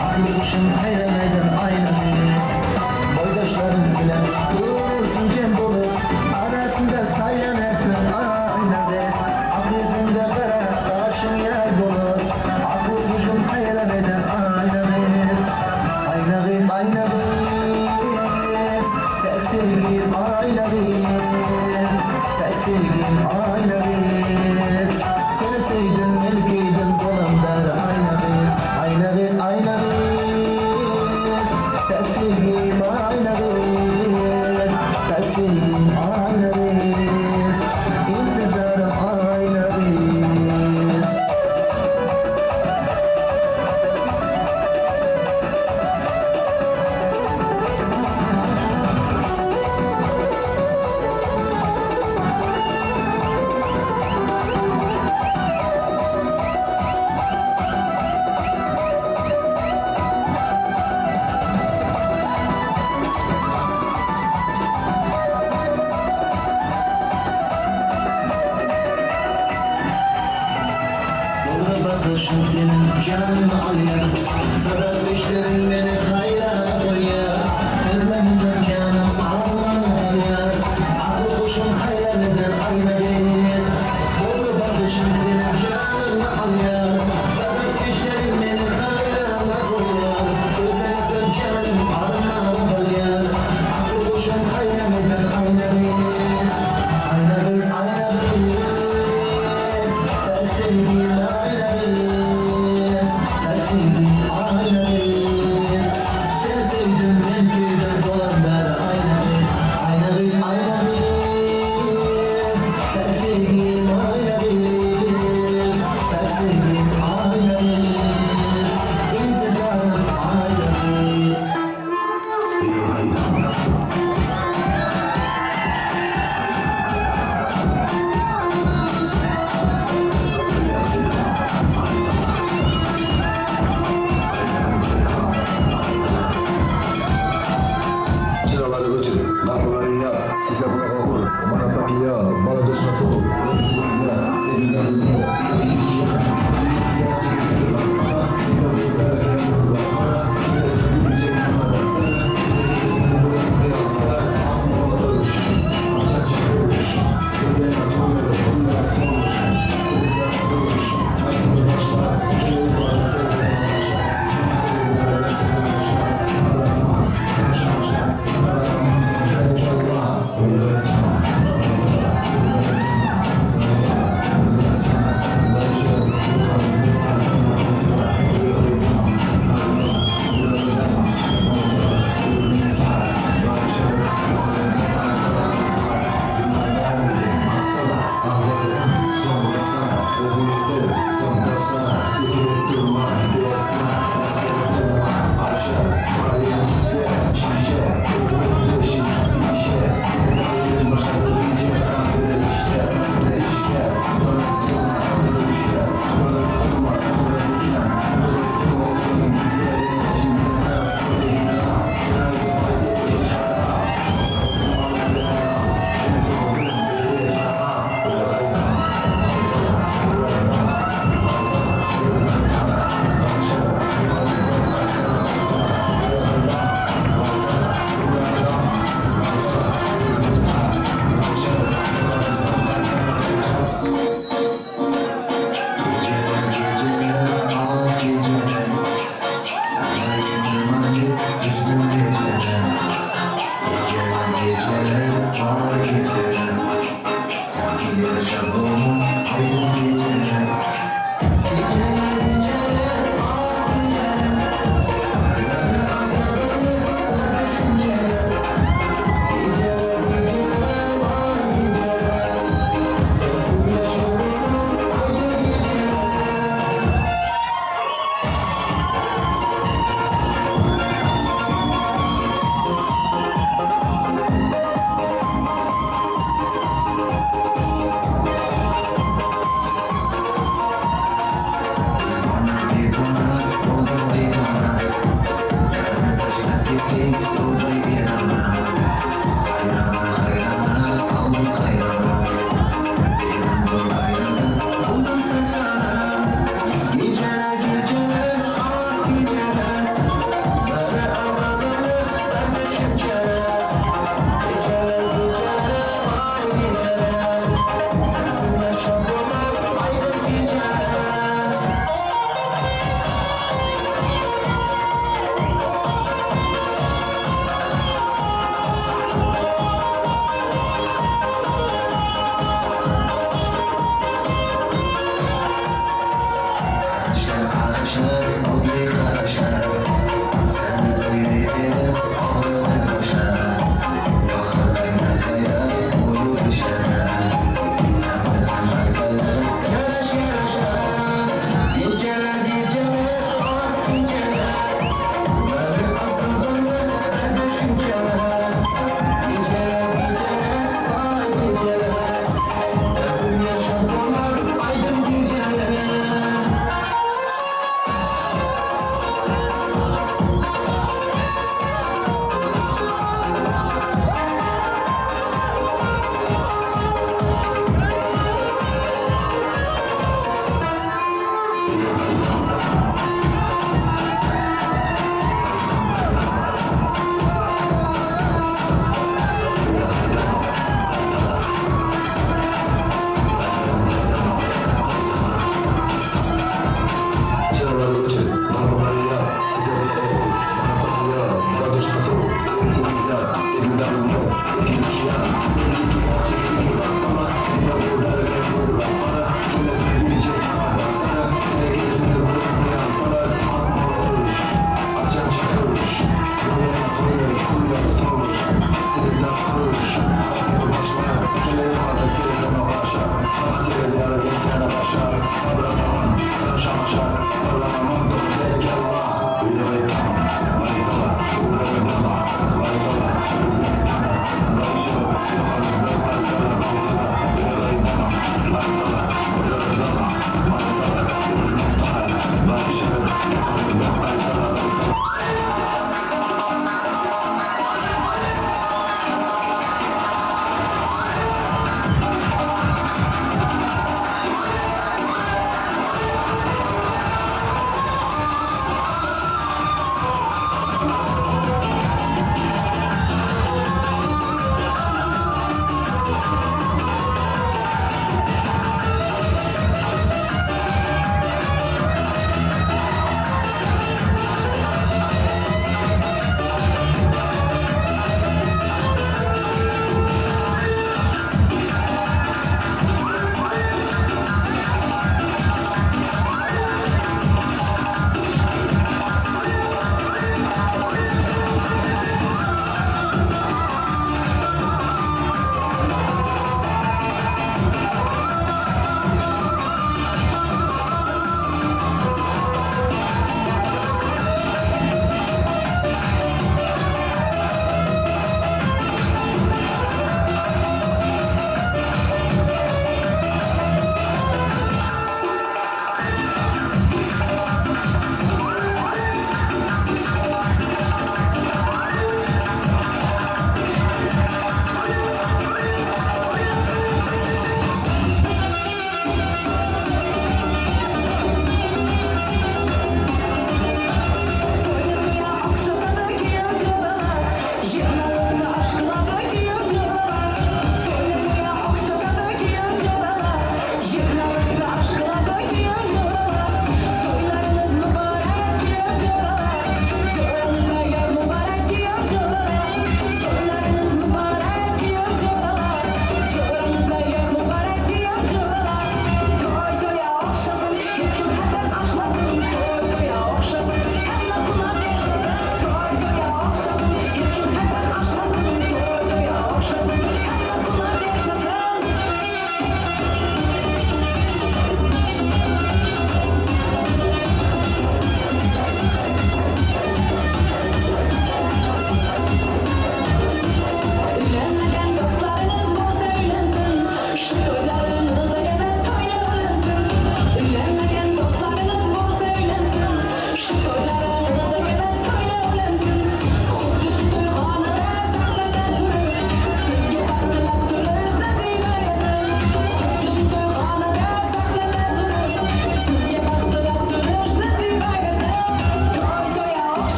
Aklı kuşun hayranaydan aynı Boydaşların bilen durursun cem dolu Arasında saylanırsın ayna bez Aklısında kara başın yay olur Aklı kuşun hayranaydan ayna bez Ayna bez, ayna bez Tek sevgim ayna bez Tek sevgim ayna bez Seni sevdim melkeydin dolamdar ayna bez Ayna bez, ayna bez Tek sevgim ayna bez Tek sevgim ayna bez İntizarım ayna bez Doğru bakışın senin canını alıyor Sabah işlerin beni hayran koyuyor Kırmızın canım almanı alıyor Aklı kuşun hayal eder ayna bez Doğru bakışın senin canını alıyor Sabah işlerin beni hayran koyuyor Sözlerin canım almanı alıyor Aklı kuşun hayal eder ayna bez Ayna bez, ayna bez Ben sevgim ayna bez Ben sevgim ayna bez Seni sevdim ben köyden dolanlar ayna bez Ayna bez, ayna bez Ben sevgim ayna bez Ben sevgim ayna bez İntizarım ayna bez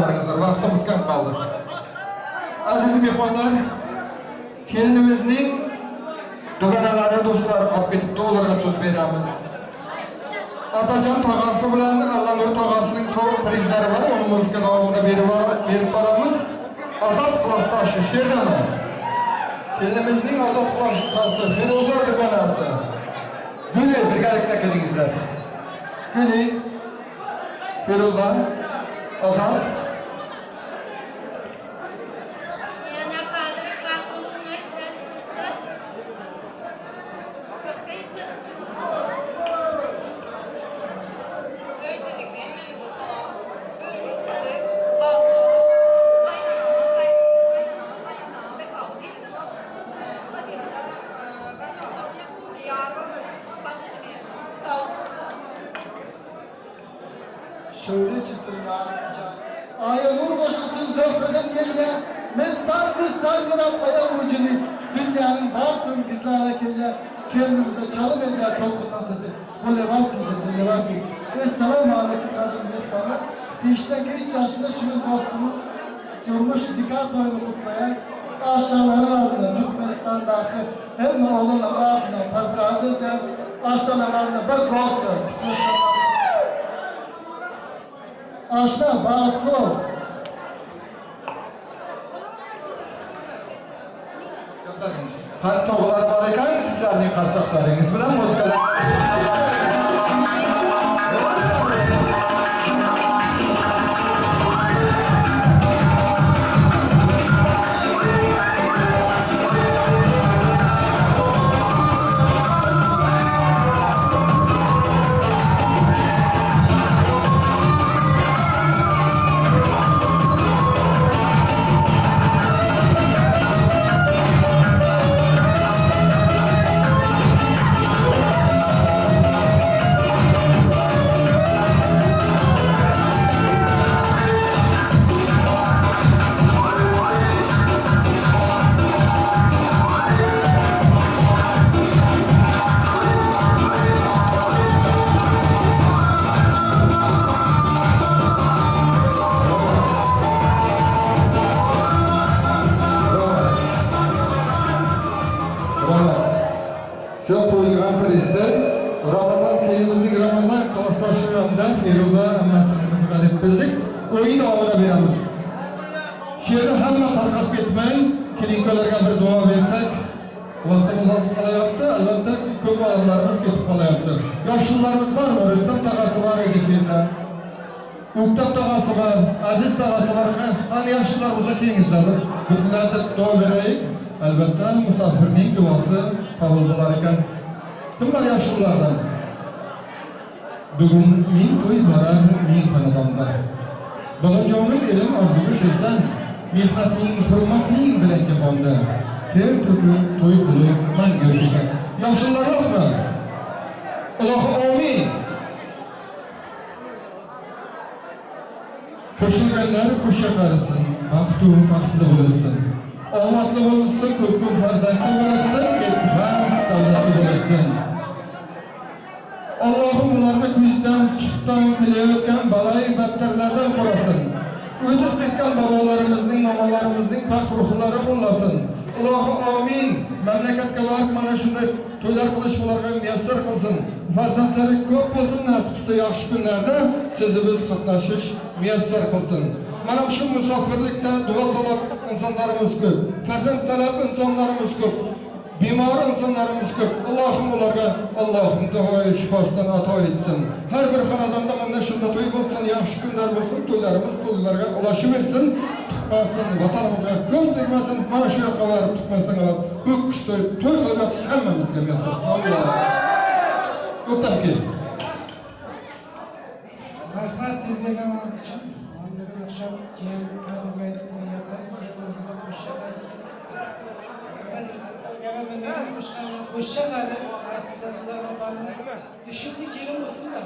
qolaringizlar. Vaqtimiz kam qoldi. Aziz mehmonlar, kelinimizning dugonalari, do'stlari qolib ketibdi, ularga so'z beramiz. Atajon tog'asi bilan Allanur tog'asining so'nggi prizlari bor, uni muzika davomida berib boramiz. Azod Qilashtoshi she'rdami? Kelinimizning Azod Qilashtoshi Feruza dugonasi. Guli birgalikda kelingizlar. Guli, Feruza, Azod. Şöyle çıksın yarınca. Ayağımın başısın zöhreden geliyor. Mesar gıratmaya ucunu. Dünyanın varsın bizlerle geliyor. Kendimize çalım ediyor tokundan sesi. Bu levant diyeceğiz, levant değil. Esselamu aleyküm kadın mehmanı. İşte genç yaşında şunun dostumuz. Durmuş dikkat oyunu kutlayız. Aşağıları adına Türkmenistan dahi. Hem oğlunla adına pazardı da. Aşağıları adına bir goldu. Türkmenistan'da. Aşna bağlı. Hadi soğuklar var ekan sizlerning qarsaqlaringiz bilan muzikalar. Şu program prezident Ramazan kelimizin Ramazan Qilashtoshida Feruza ammasini qiziqarib bildik. O'yin davomida beramiz. She'rni hamma tarqab ketmang, klinikalarga bir duo bersak, vaqtimiz oz qolyapti. Albatta ko'p odamlarimiz ketib qolyapti. Yoshlarimiz bormi? Rustam tog'asi bor edi she'rda. Uktab tog'asi bor, Aziz tog'asi bor. Qani yoshlar bo'lsa kelingizlar. Bularga duo beraylik. Albatta musofirning duosi qabul bo'lar ekan. Kimlar yoshlardan? Bugun ming to'y borar ming xonadonda. Bolajonim elim orzuga shelsan, mehnatning hurmatning bilan jahonda. Ter to'kib to'y qilib manga o'shasan. Yoshlar yo'qmi? Allohu amin. Qo'shilganlar qo'sha qarisin, baxtu baxtli bo'lsin. Omadli bo'lsin, ko'p farzandli bo'lsin, ketmas davlatli bo'lsin. Allohim ularni ko'zdan, suhdan kelayotgan balay battarlardan qo'rasin. O'tib ketgan bobolarimizning, momolarimizning pok ruhlari qo'llasin. Allohu amin. Mamlakatga vaqt mana shunday to'ylar qilish ularga muyassar qilsin. Farzandlari ko'p bo'lsin, nasib qilsa yaxshi kunlarda sizni biz qatnashish muyassar qilsin. Mana shu musofirlikda duo talab insonlarimiz ko'p, farzand talab insonlarimiz ko'p, bemor insonlarimiz ko'p. Allohim ularga Allohim duoyi shifosidan ato etsin. Har bir xonadonda mana shunda to'y bo'lsin, yaxshi kunlar bo'lsin, to'ylarimiz to'ylarga ulashib etsin. Tutmasin, vatanimizga ko'z tegmasin. Mana shu yoqqa borib tutmasin, ko'k to'y qilib yatish hammamizga muyassar. Alloh. O'tib kel. Rahmat sizlarga uchun. Akşam yeni kadroya niyatlar hepimizga qo'shamiz. Gavamlarga qo'shamiz. Aslida Rabbani tushunni kelin bo'lsinlar.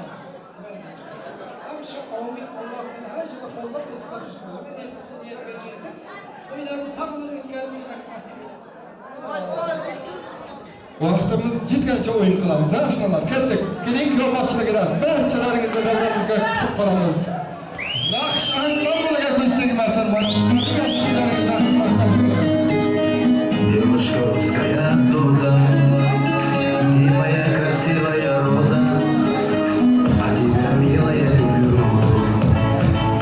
Hamsha omin Allohdan har joyda qo'llab o'tkazsin. To'ylarni sabr o'tkazib Vaqtimiz yetgancha o'yin qilamiz, ha, shunalar. Ketdik. Keling, yo'lboshchiligida barchalaringizni davramizga kutib qolamiz. Naqsh ansambl Девушка русская доза и моя красивая роза, а тебя, милая, люблю,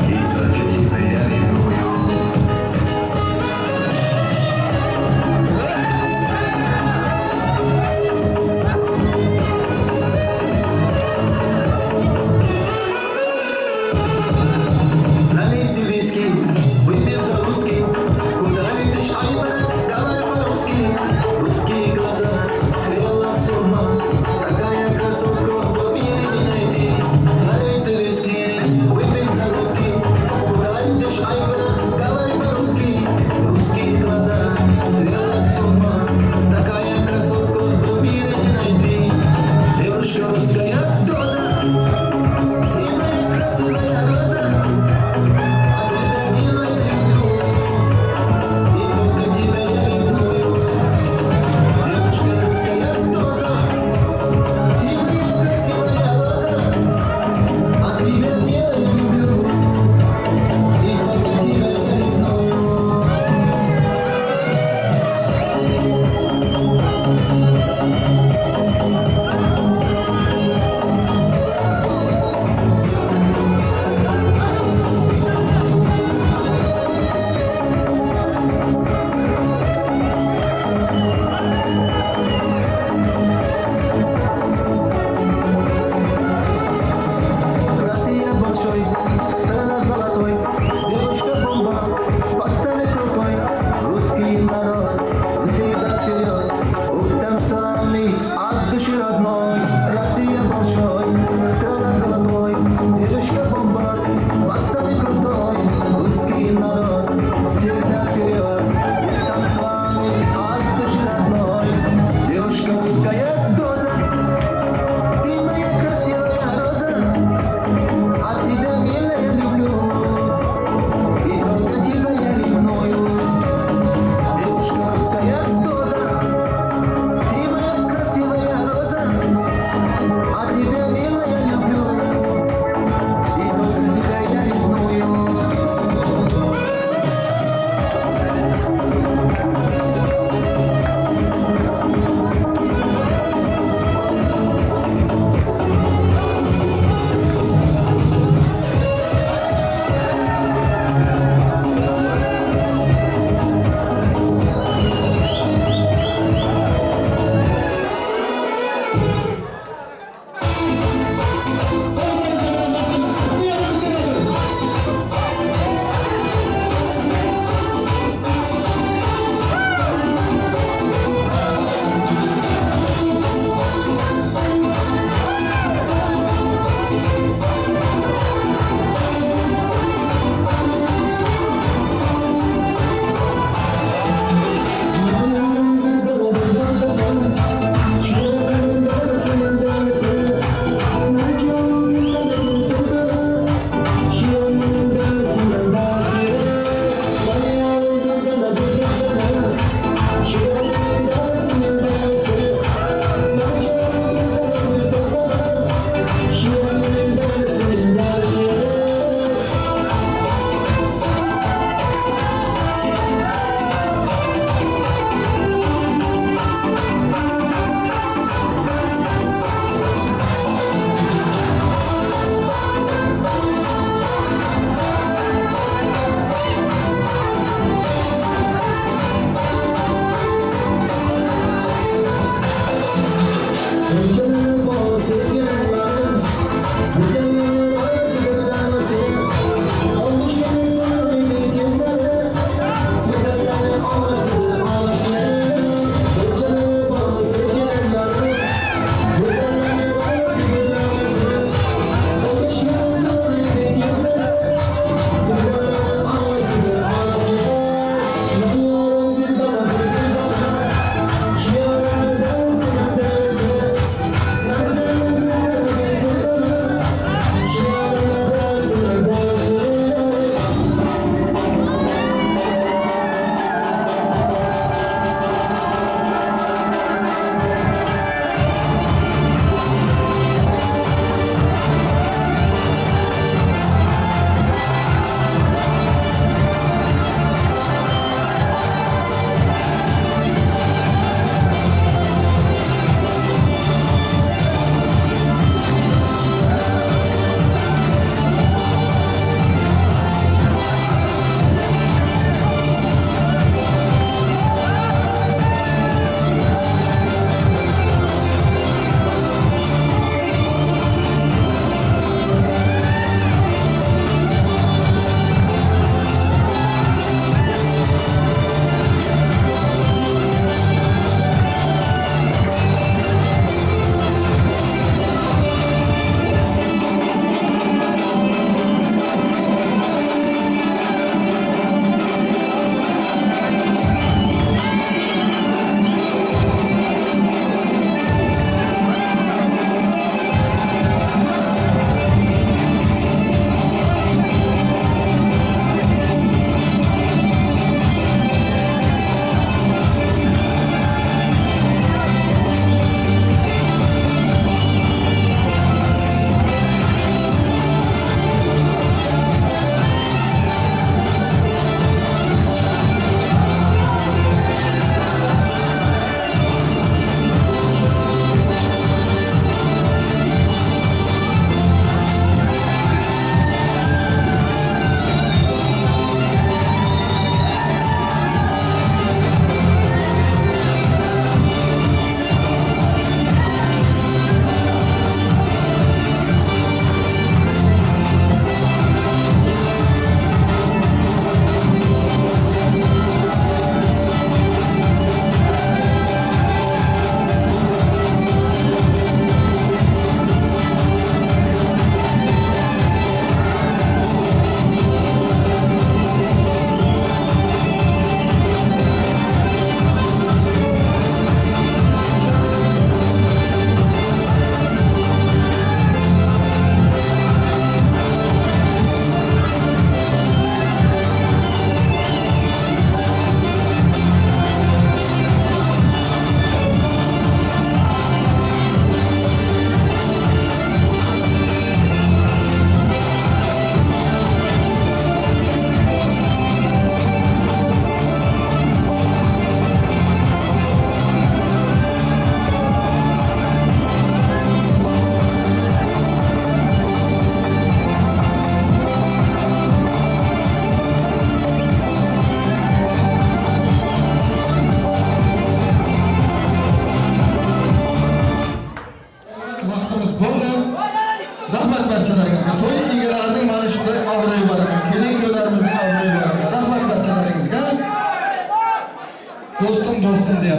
и только тебя я ревную. Налейте виски, выпьем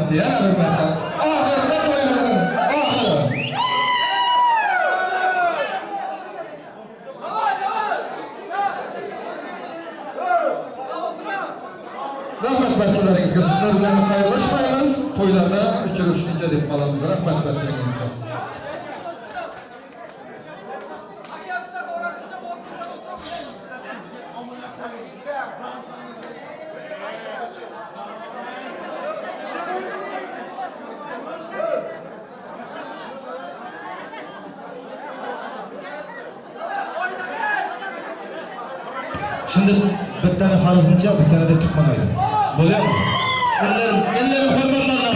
rahmat diye bir merhaba. Ahirde koyumuzun, ahirde. Rahmet barchalaringizga, sizlar bilan xayrlashmaymiz. To'ylarda uchrashguncha deb qolamiz. Rahmat barchalaringizga. Şimdi bir tane farzınca, bir tane de tutmanaydı. Böyle mi? Ellerim hürmetlerle.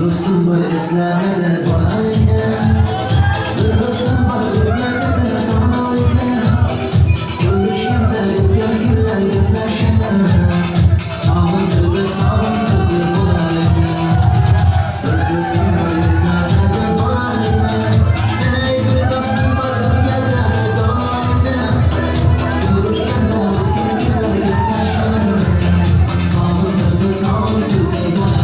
Dostum var esnafede bana bir dostum var dünyada da bana görüşümde yürüyenler yürüyenler sağlıklı ve sağlıklı bana bir dostum var esnafede bana bir dostum var dünyada da bana görüşümde yürüyenler yürüyenler sağlıklı ve sağlıklı bana.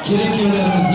Kelin kuyovlarimiz